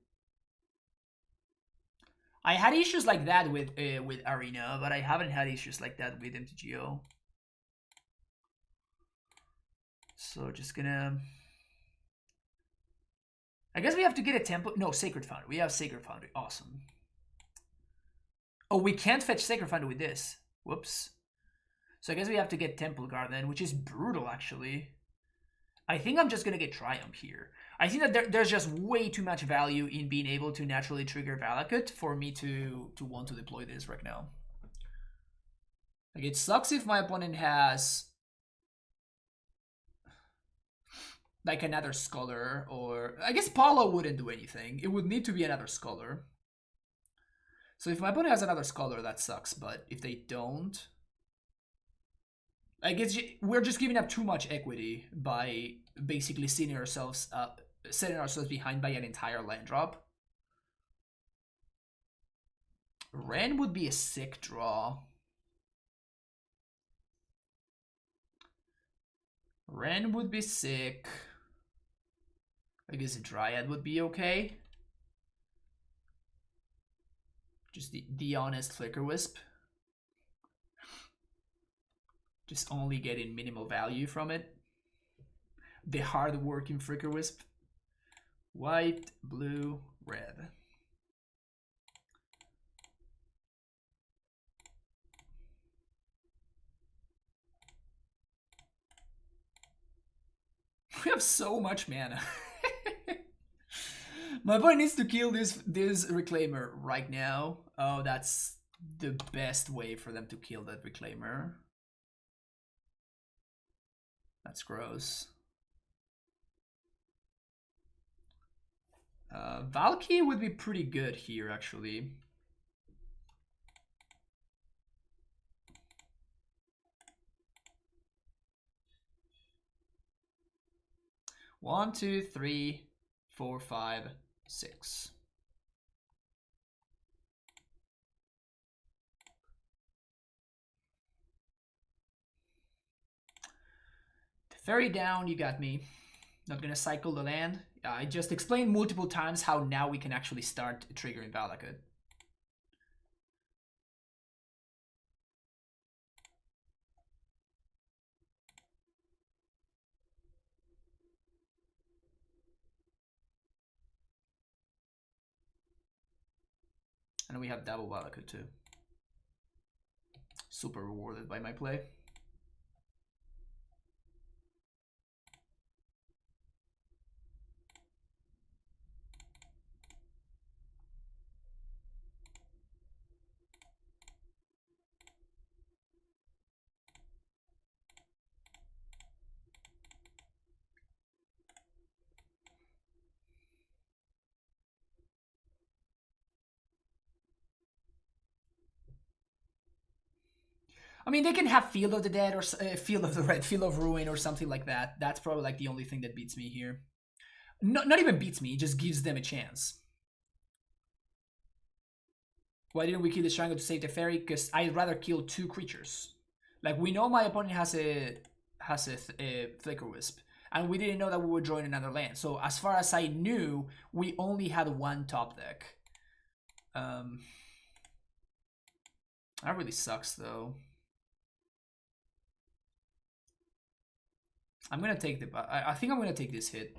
I had issues like that with Arena, but I haven't had issues like that with MTGO. So just gonna... I guess we have to get a temple. No, Sacred Foundry. We have Sacred Foundry. Awesome. Oh, we can't fetch Sacred Foundry with this. Whoops. So I guess we have to get Temple Garden, which is brutal, actually. I think I'm just going to get Triumph here. I think that there's just way too much value in being able to naturally trigger Valakut for me to want to deploy this right now. Like, it sucks if my opponent has like another Scholar, or I guess Paulo wouldn't do anything. It would need to be another Scholar. So if my opponent has another Scholar, that sucks. But if they don't, I guess we're just giving up too much equity by basically setting ourselves behind by an entire land drop. Ren would be a sick draw. Ren would be sick. I guess a Dryad would be okay. Just the honest Flicker Wisp. Just only getting minimal value from it. The hard working Flicker Wisp. White, blue, red. We have so much mana. My boy needs to kill this Reclaimer right now. Oh, that's the best way for them to kill that Reclaimer. That's gross. Valky would be pretty good here, actually. One, two, three, 4, 5, 6. Ferry down, you got me. Not gonna cycle the land. I just explained multiple times how now we can actually start triggering Valakut. And we have double Valakut too. Super rewarded by my play. I mean, they can have Field of the Dead or Field of the Red, Field of Ruin or something like that. That's probably like the only thing that beats me here. Not even beats me, it just gives them a chance. Why didn't we kill the Triangle to save the Fairy? Because I'd rather kill 2 creatures. Like, we know my opponent has a Flicker Wisp, and we didn't know that we were drawing another land. So as far as I knew, we only had 1 top deck. That really sucks, though. I'm gonna take the. I think I'm gonna take this hit.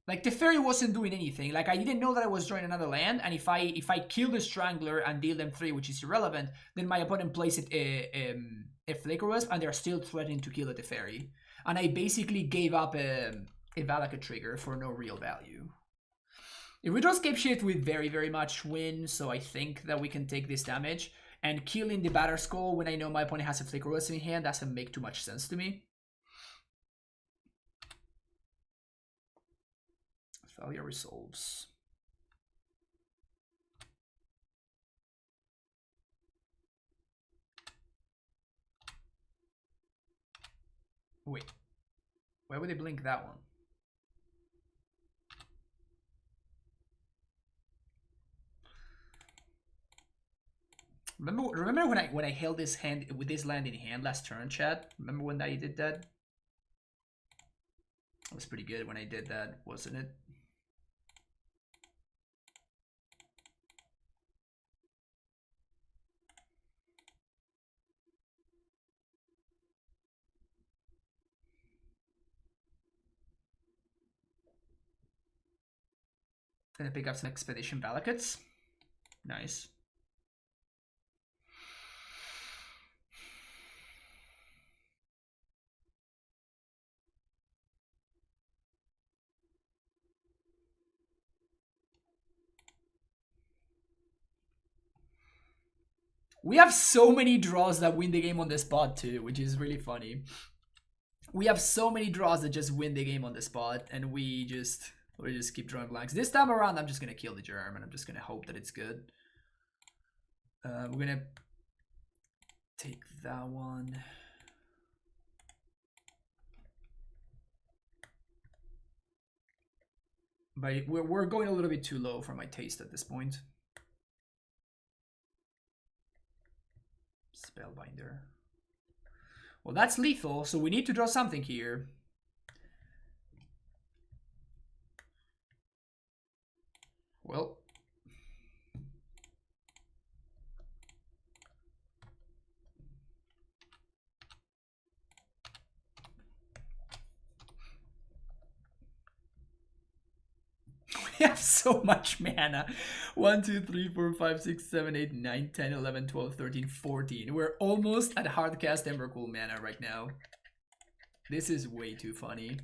Like, the Fairy wasn't doing anything. Like, I didn't know that I was drawing another land, and if I kill the Strangler and deal them 3, which is irrelevant, then my opponent plays it a Flicker Wisp, and they're still threatening to kill the Fairy. And I basically gave up a Valakut trigger for no real value. If we draw Scapeshift, we very, very much win, so I think that we can take this damage. And killing the Batterskull when I know my opponent has a Flicker Wisp in hand doesn't make too much sense to me. Thalia resolves. Wait. Why would they blink that one? Remember when I held this hand with this land in hand last turn, chat? Remember when I did that? That was pretty good when I did that, wasn't it? Gonna pick up some Expedition Valakuts. Nice. We have so many draws that win the game on the spot too, which is really funny. We have so many draws that just win the game on the spot, and we just keep drawing blanks. This time around, I'm just gonna kill the Germ, and I'm just gonna hope that it's good. We're gonna take that one. But we're going a little bit too low for my taste at this point. Spellbinder. Well, that's lethal, so we need to draw something here. have so much mana. 1, 2, 3, 4, 5, 6, 7, 8, 9, 10, 11, 12, 13, 14. We're almost at hardcast Emrakul mana right now. This is way too funny.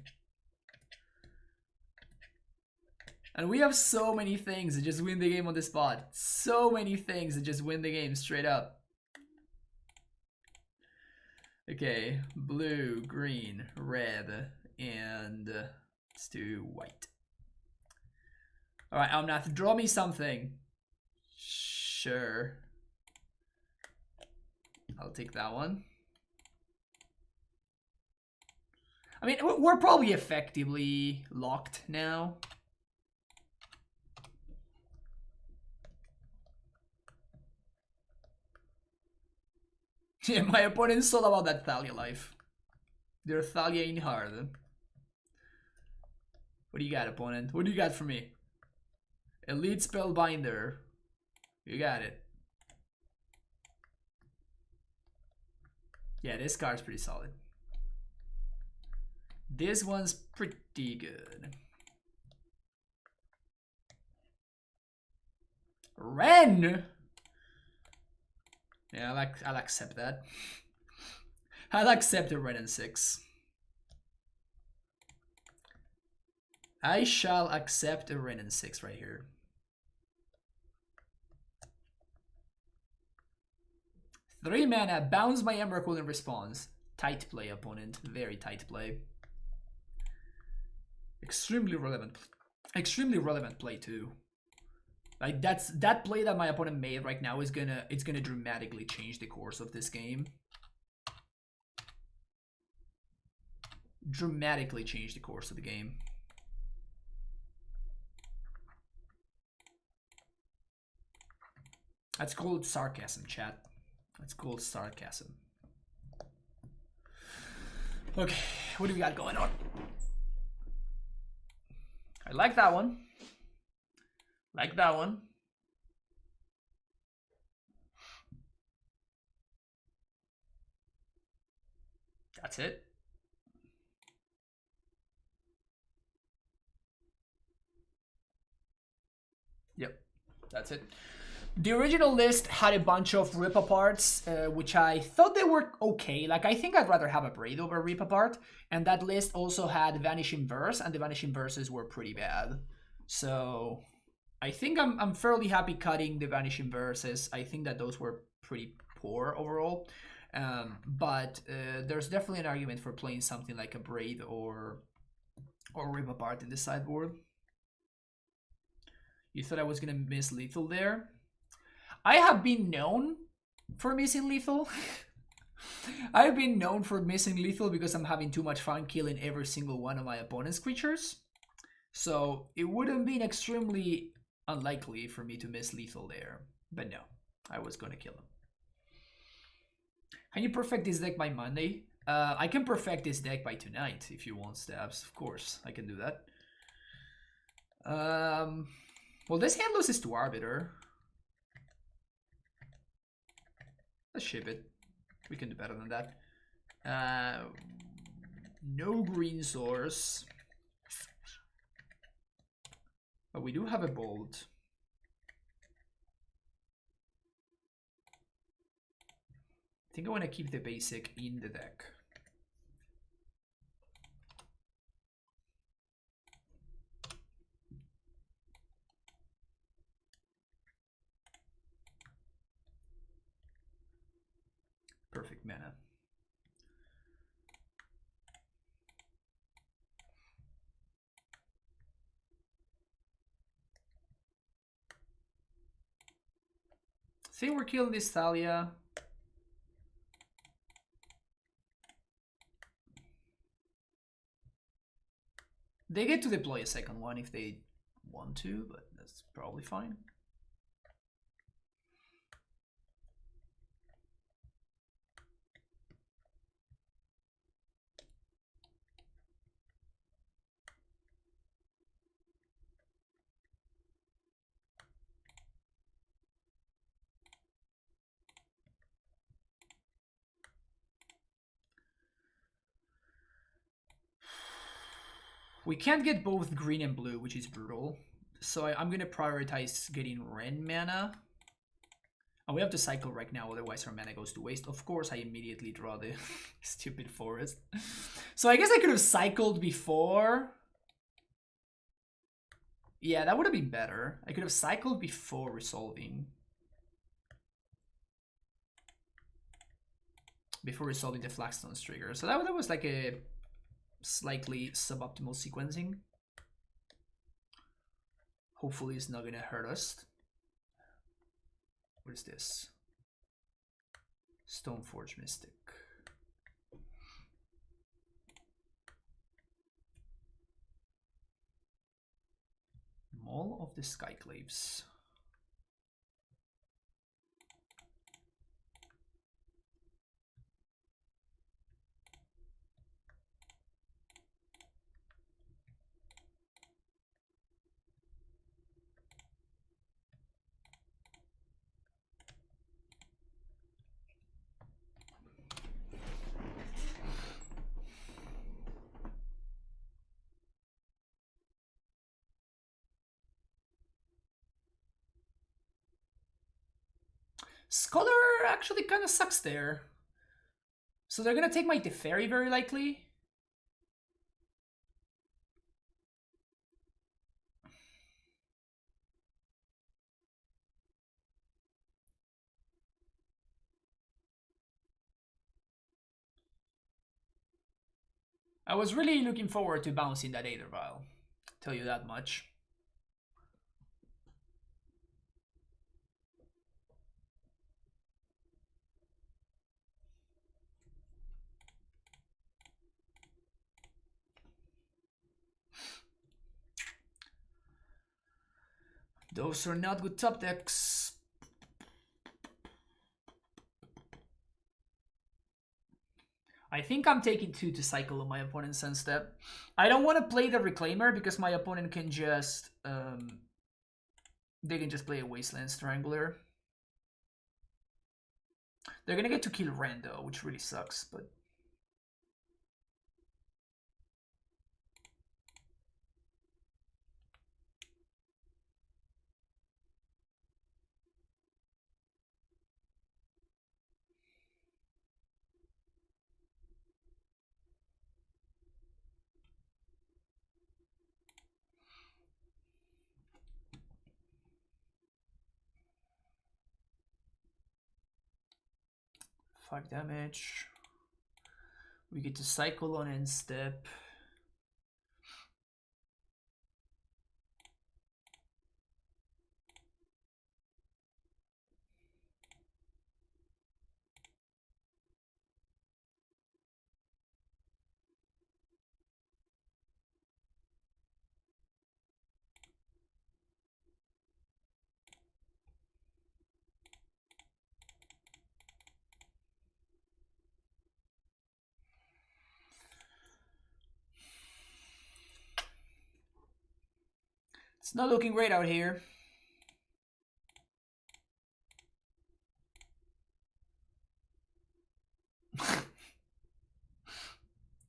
And we have so many things that just win the game on the spot. So many things that just win the game straight up. Okay, blue, green, red, and let's do white. Alright, Omnath, draw me something. Sure. I'll take that one. I mean, we're probably effectively locked now. Yeah, my opponent's all about that Thalia life. They're Thalia-ing hard. What do you got, opponent? What do you got for me? Elite Spellbinder. You got it. Yeah, this card's pretty solid. This one's pretty good. Ren! Yeah, I'll accept that. I'll accept a Ren and 6. I shall accept a Ren and 6 right here. Three mana, bounce my Emrakul in response. Tight play, opponent. Very tight play. Extremely relevant play too. Like that play that my opponent made right now is gonna dramatically change the course of this game. Dramatically change the course of the game. That's called sarcasm, chat. That's called sarcasm. Okay, what do we got going on? I like that one. Like that one. That's it. Yep, that's it. The original list had a bunch of rip aparts, which I thought they were okay. Like, I think I'd rather have a Braid over a rip apart. And that list also had Vanishing Verse, and the Vanishing Verses were pretty bad. So I think I'm fairly happy cutting the Vanishing Verses. I think that those were pretty poor overall. But there's definitely an argument for playing something like a Braid or rip apart in the sideboard. You thought I was gonna miss lethal there? I have been known for missing lethal. I've been known for missing lethal because I'm having too much fun killing every single one of my opponent's creatures. So it would have been extremely unlikely for me to miss lethal there. But no, I was gonna kill him. Can you perfect this deck by Monday? I can perfect this deck by tonight if you want, Stabs. Of course, I can do that. Well, this hand loses to Arbiter. Let's ship it. We can do better than that. No green source. But we do have a bolt. I think I want to keep the basic in the deck. Perfect mana. Say we're killing this Thalia. They get to deploy a second one if they want to, but that's probably fine. We can't get both green and blue, which is brutal. So I'm gonna prioritize getting Ren mana. And we have to cycle right now, otherwise our mana goes to waste. Of course, I immediately draw the stupid forest. So I guess I could have cycled before. Yeah, that would have been better. I could have cycled before resolving. Before resolving the Flagstone's trigger. So that was like a slightly suboptimal sequencing. Hopefully it's not gonna hurt us. What is this? Stoneforge Mystic. Maul of the Skyclaves. Scholar actually kind of sucks there. So they're gonna take my Teferi very likely. I was really looking forward to bouncing that Aether Vial. Tell you that much. Those are not good top decks. I think I'm taking 2 to cycle on my opponent's end step. I don't want to play the Reclaimer because my opponent can just... they can just play a Wasteland Strangler. They're gonna get to kill Rando, which really sucks, but... 5 damage. We get to cycle on end step. It's not looking great out here.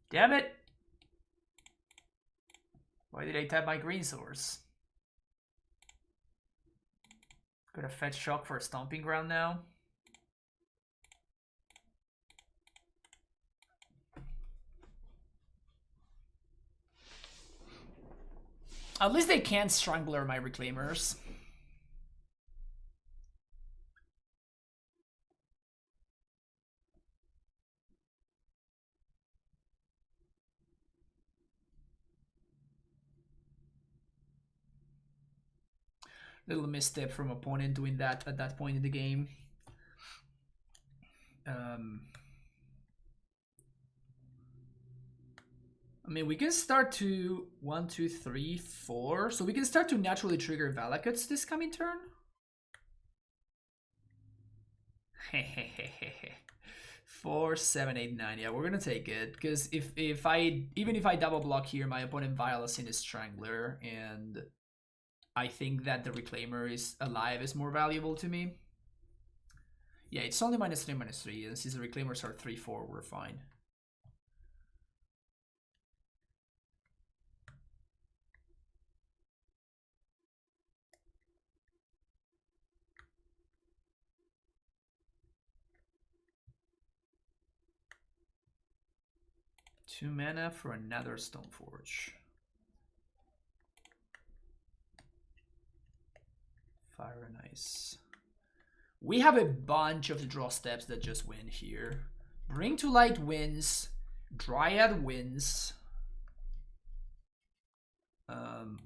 Damn it! Why did I tap my green source? Could have fetched Shock for a Stomping Ground now. At least they can't Strangler my Reclaimers. Little misstep from opponent doing that at that point in the game. I mean, we can start to 1, 2, 3, 4. So we can start to naturally trigger Valakuts this coming turn. 4, 7, 8, 9. Yeah, we're gonna take it because even if I double block here, my opponent Viola's in his Strangler, and I think that the Reclaimer is alive is more valuable to me. Yeah, it's only -3, -3, and since the Reclaimers are 3, 4, we're fine. 2 mana for another Stoneforge. Fire and Ice. We have a bunch of draw steps that just win here. Bring to Light wins. Dryad wins.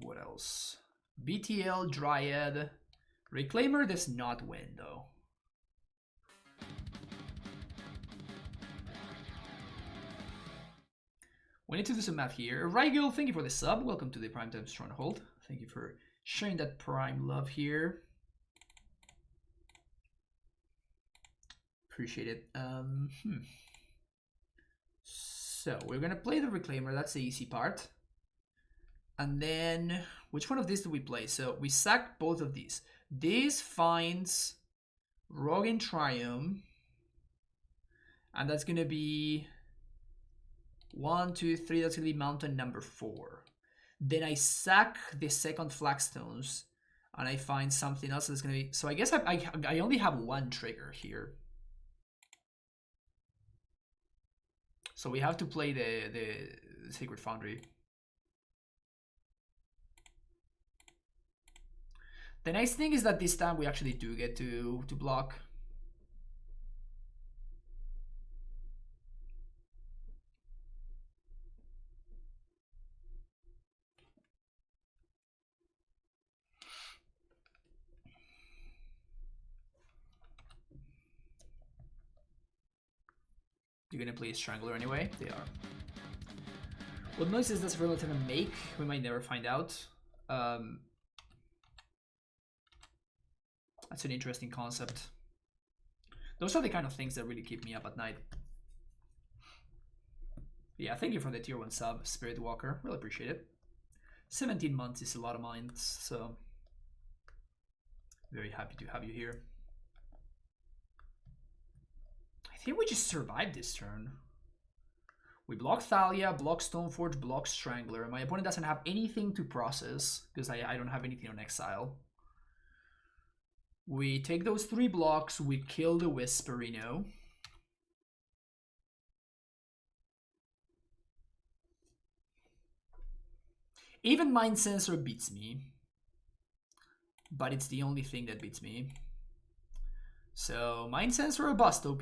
What else? BTL, Dryad. Reclaimer does not win though. We need to do some math here. Rigel, thank you for the sub. Welcome to the Primetime Stronghold. Thank you for sharing that Prime love here. Appreciate it. So we're gonna play the Reclaimer. That's the easy part. And then which one of these do we play? So we sack both of these. This finds Rogue in Triumph, and that's gonna be 1, 2, 3. That's gonna be mountain number 4. Then I sack the second Flagstones, and I find something else that's gonna be. So I guess I only have one trigger here. So we have to play the Sacred Foundry. The nice thing is that this time we actually do get to block. You're gonna play a Strangler anyway? They are. What noises does Relative make? We might never find out. That's an interesting concept. Those are the kind of things that really keep me up at night. Yeah, thank you for the tier 1 sub, Spirit Walker. Really appreciate it. 17 months is a lot of months, so very happy to have you here. I think we just survived this turn. We block Thalia, block Stoneforge, block Strangler. My opponent doesn't have anything to process because I don't have anything on exile. We take those 3 blocks, we kill the Whisperino. Even Mind Sensor beats me, but it's the only thing that beats me. So Mind Sensor or bust, OP.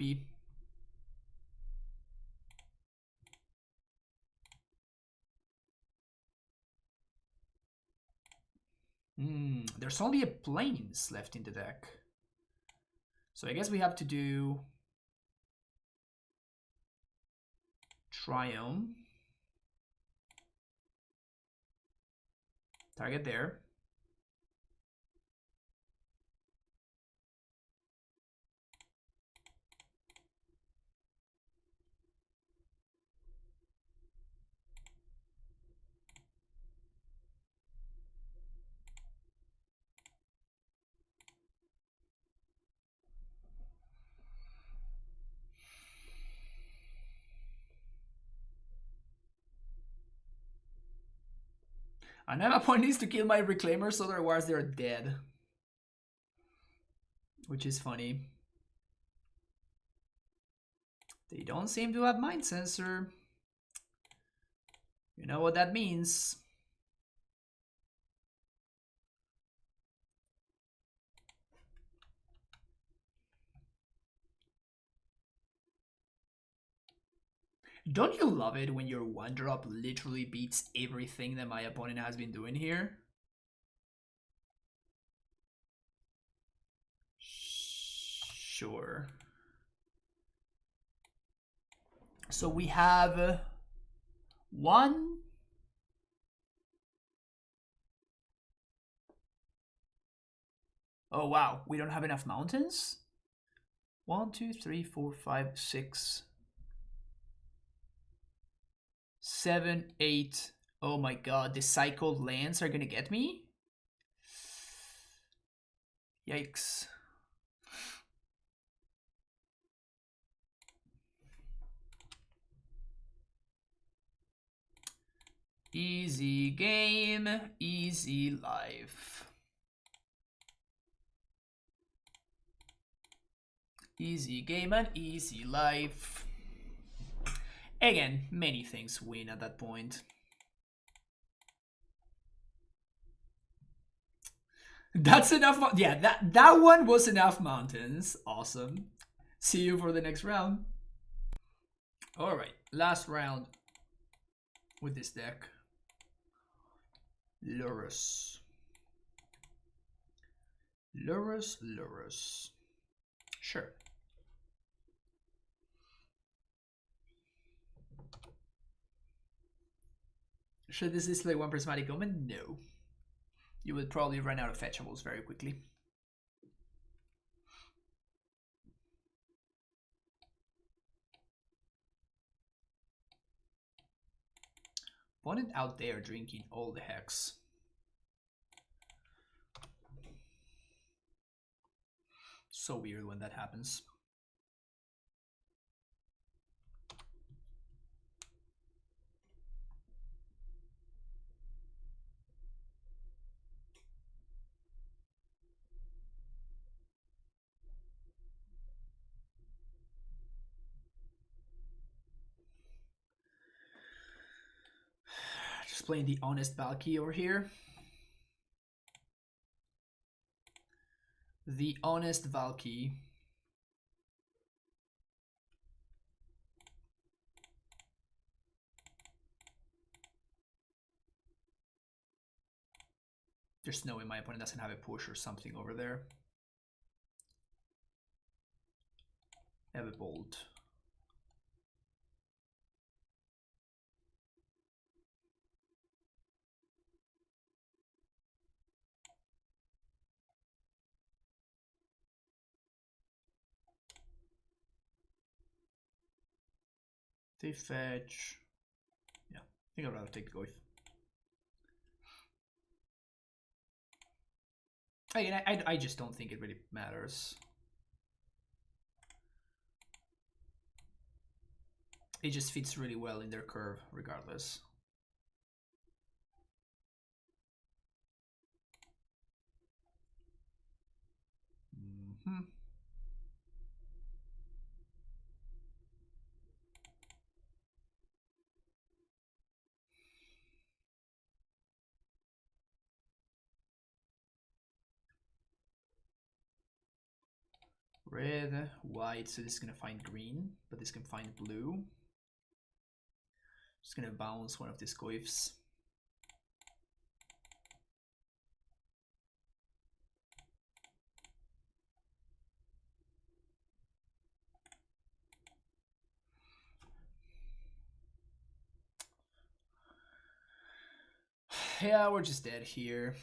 There's only a Plains left in the deck. So I guess we have to do Triumph. Target there. And now my point is to kill my Reclaimers, otherwise they're dead. Which is funny. They don't seem to have Mind Sensor. You know what that means. Don't you love it when your 1-drop literally beats everything that my opponent has been doing here? Sure. So we have 1. Oh wow, we don't have enough mountains? 1, 2, 3, 4, 5, 6. 7, 8. Oh my god, the cycled lands are gonna get me? Yikes. Easy game, easy life. Easy game and easy life. Again, many things win at that point. That's enough. Yeah, that one was enough mountains. Awesome. See you for the next round. All right, last round with this deck. Lurrus. Lurrus. Sure. Should this display one prismatic omen? No. You would probably run out of fetchables very quickly. Opponent out there drinking all the hex. So weird when that happens. Just playing the honest Valky over here. The honest Valky. There's no way my opponent doesn't have a push or something over there. I have a bolt. They fetch. Yeah, I think I'd rather take the Goif. I just don't think it really matters. It just fits really well in their curve, regardless. Red, white, so this is gonna find green, but this can find blue. Just gonna bounce one of these Goifs. Yeah, we're just dead here.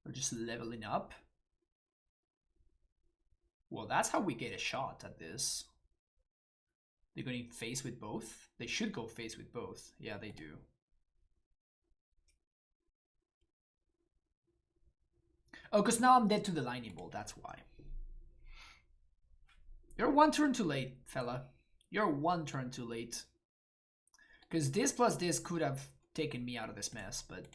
We're just leveling up. Well, that's how we get a shot at this. They're going face with both? They should go face with both. Yeah, they do. Oh, because now I'm dead to the lightning bolt, that's why. You're one turn too late, fella. You're one turn too late. Because this plus this could have taken me out of this mess, but...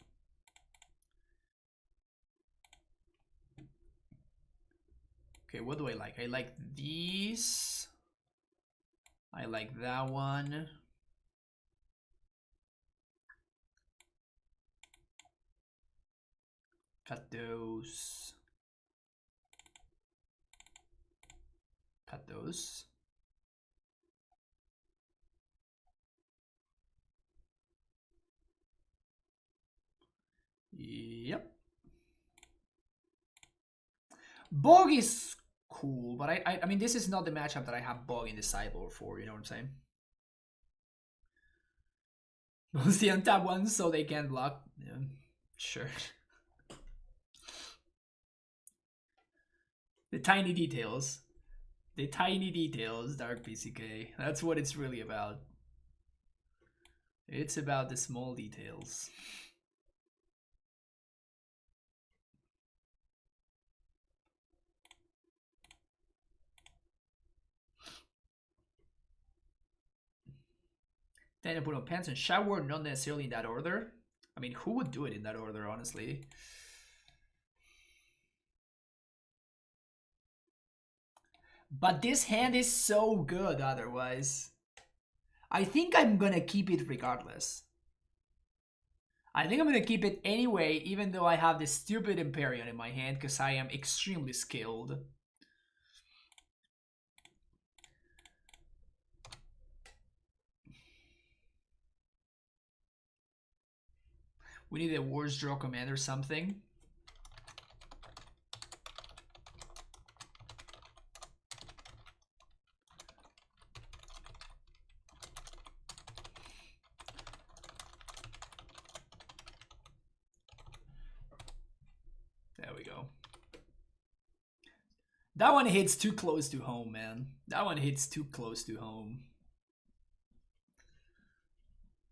Okay, what do I like? I like these. I like that one. Cut those. Cut those. Yep. Bog is cool, but I mean, this is not the matchup that I have Bog in the sideboard for, you know what I'm saying? Most the untap ones so they can block. Yeah, sure. The tiny details. The tiny details, Dark PCK. That's what it's really about. It's about the small details. Then I put on pants and shower, not necessarily in that order. I mean, who would do it in that order, honestly? But this hand is so good otherwise. I think I'm gonna keep it regardless. I think I'm gonna keep it anyway, even though I have this stupid Empyrean in my hand, because I am extremely skilled. We need a Wars Draw command or something. There we go. That one hits too close to home, man. That one hits too close to home.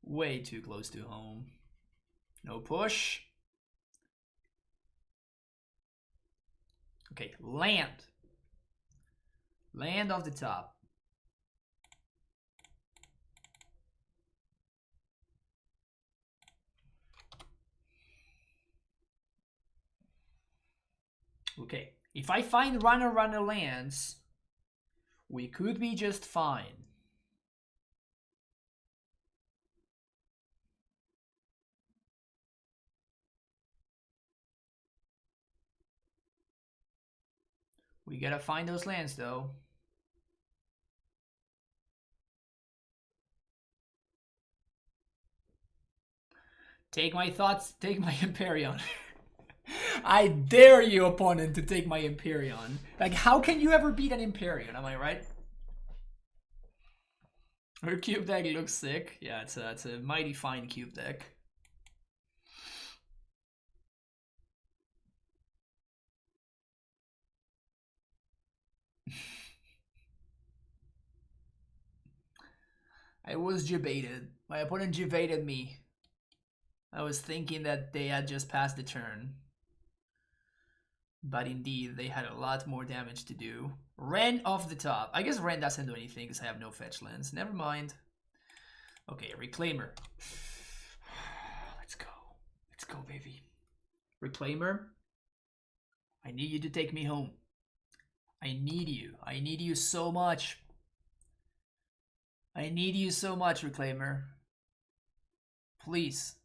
Way too close to home. No push. Okay, land. Land off the top. Okay, if I find runner lands, we could be just fine. We gotta find those lands though. Take my thoughts, take my Empyrean. I dare you, opponent, to take my Empyrean. Like, how can you ever beat an Empyrean? Am I right? Her cube deck looks sick. Yeah, it's a mighty fine cube deck. I was jebaited. My opponent jebaited me. I was thinking that they had just passed the turn. But indeed, they had a lot more damage to do. Ren off the top. I guess Ren doesn't do anything because I have no fetch lands. Never mind. Okay, Reclaimer. Let's go. Let's go, baby. Reclaimer. I need you to take me home. I need you. I need you so much. I need you so much, Reclaimer. Please.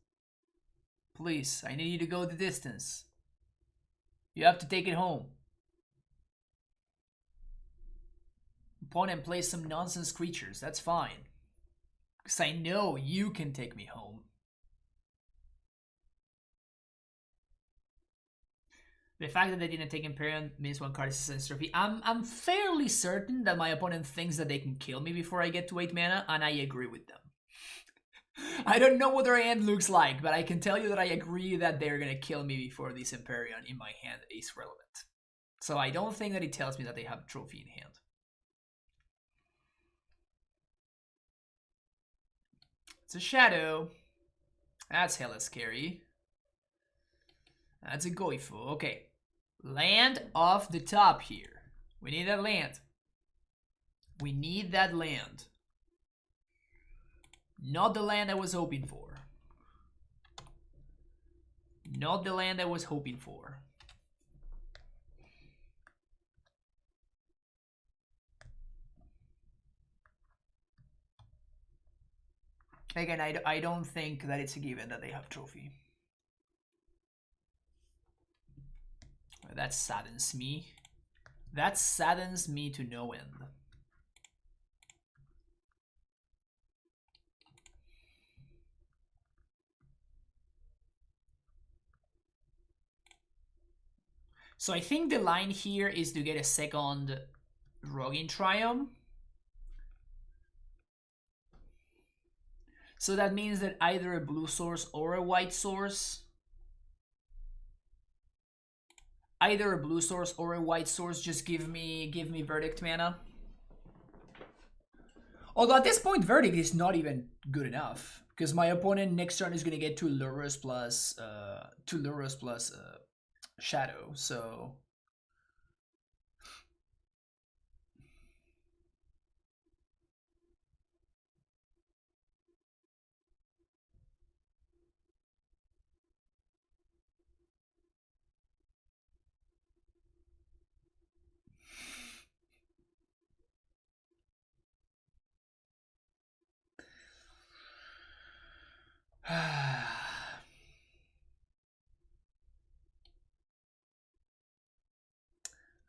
Please, I need you to go the distance. You have to take it home. Opponent plays some nonsense creatures. That's fine. Because I know you can take me home. The fact that they didn't take Empyrean means one card is a trophy. I'm fairly certain that my opponent thinks that they can kill me before I get to 8 mana, and I agree with them. I don't know what their hand looks like, but I can tell you that I agree that they're gonna kill me before this Empyrean in my hand is relevant. So I don't think that it tells me that they have a trophy in hand. It's a shadow. That's hella scary. That's a Goifu. Okay. Land off the top here. We need that land. We need that land. Not the land I was hoping for. Not the land I was hoping for. Again, I don't think that it's a given that they have trophy. That saddens me. That saddens me to no end. So I think the line here is to get a second Rogin Triumph. So that means that either a blue source or a white source. Either a blue source or a white source just give me Verdict mana. Although at this point Verdict is not even good enough. Because my opponent next turn is gonna get two Lurrus plus Shadow, so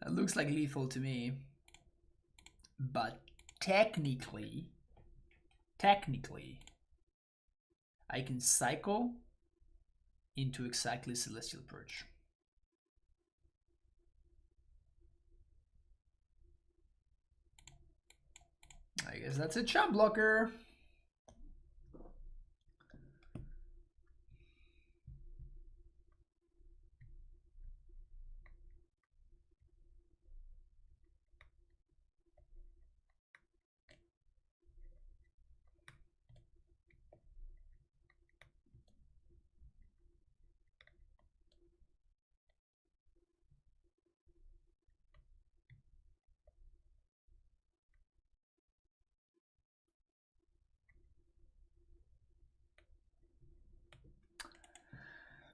That looks like lethal to me. But technically, I can cycle into exactly Celestial Purge. I guess that's a chump blocker.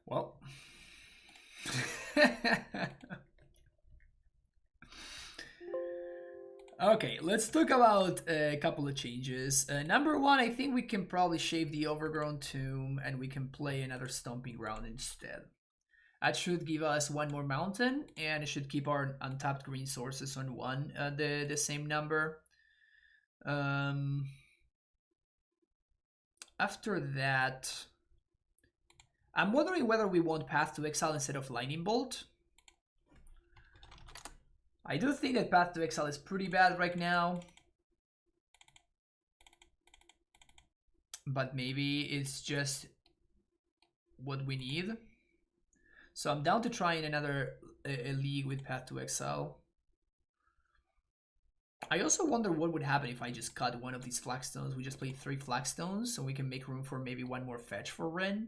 Well. Okay, let's talk about a couple of changes. Number one, I think we can probably shave the Overgrown Tomb and we can play another Stomping Ground instead. That should give us one more mountain and it should keep our untapped green sources on one, the same number. After that, I'm wondering whether we want Path to Exile instead of Lightning Bolt. I do think that Path to Exile is pretty bad right now. But maybe it's just what we need. So I'm down to trying another a league with Path to Exile. I also wonder what would happen if I just cut one of these Flagstones. We just play 3 Flagstones, so we can make room for maybe one more fetch for Ren.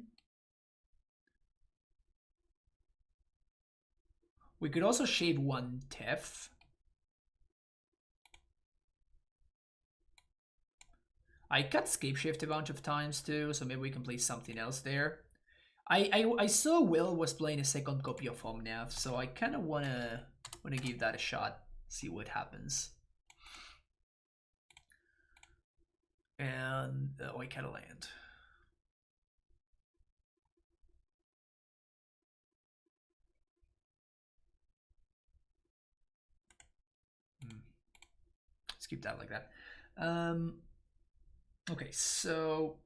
We could also shave one Tef. I cut Scapeshift a bunch of times too, so maybe we can play something else there. I saw Will was playing a second copy of Omnath, so I kind of wanna give that a shot, see what happens. And I can't land. Let's keep that like that. Okay, so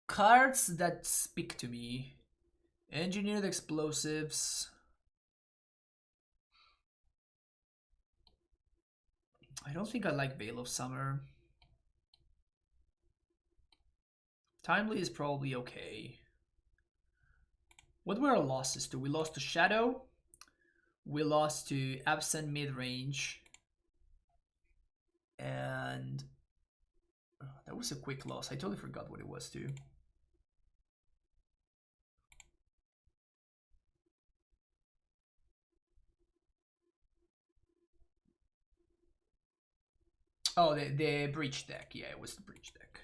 cards that speak to me. Engineered Explosives. I don't think I like Veil of Summer. Timely is probably okay. What were our losses to? We lost to Shadow. We lost to Abzan mid-range. And that was a quick loss. I totally forgot what it was too. Oh, the breach deck. Yeah, it was the breach deck.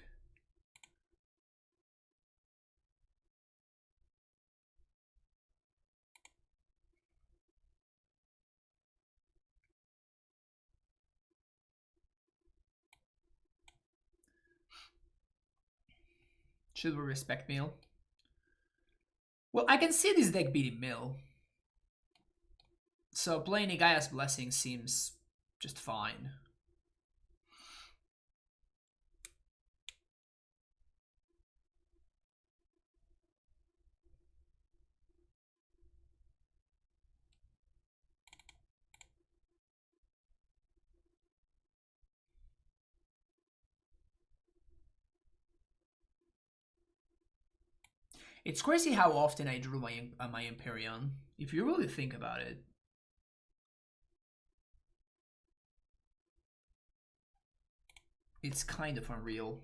Should we respect Mill? Well, I can see this deck beating Mill. So playing Igaya's Blessing seems just fine. It's crazy how often I drew my Empyrean, if you really think about it. It's kind of unreal.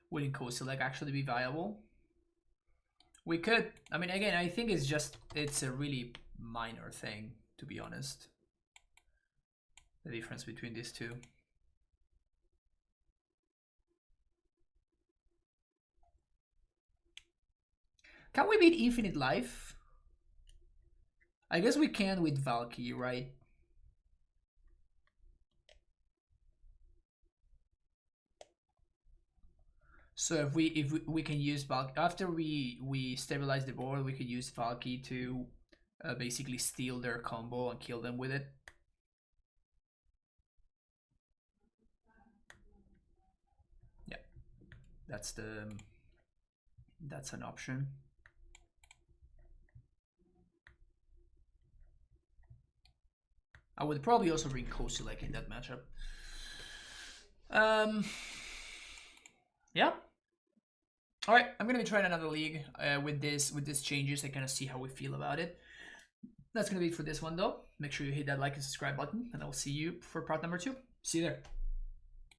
Wouldn't Kozilek actually be viable? We could. I mean, again, I think it's a really minor thing, to be honest. the difference between these two. Can we beat Infinite Life? I guess we can with Valky, right? So if we can use Valky after we stabilize the board, we could use Valky to basically steal their combo and kill them with it. Yeah, that's an option. I would probably also bring Kozilek in that matchup. Yeah. All right, I'm gonna be trying another league with these changes. I kind of see how we feel about it. That's gonna be it for this one though. Make sure you hit that like and subscribe button, and I'll see you for part number 2. See you there.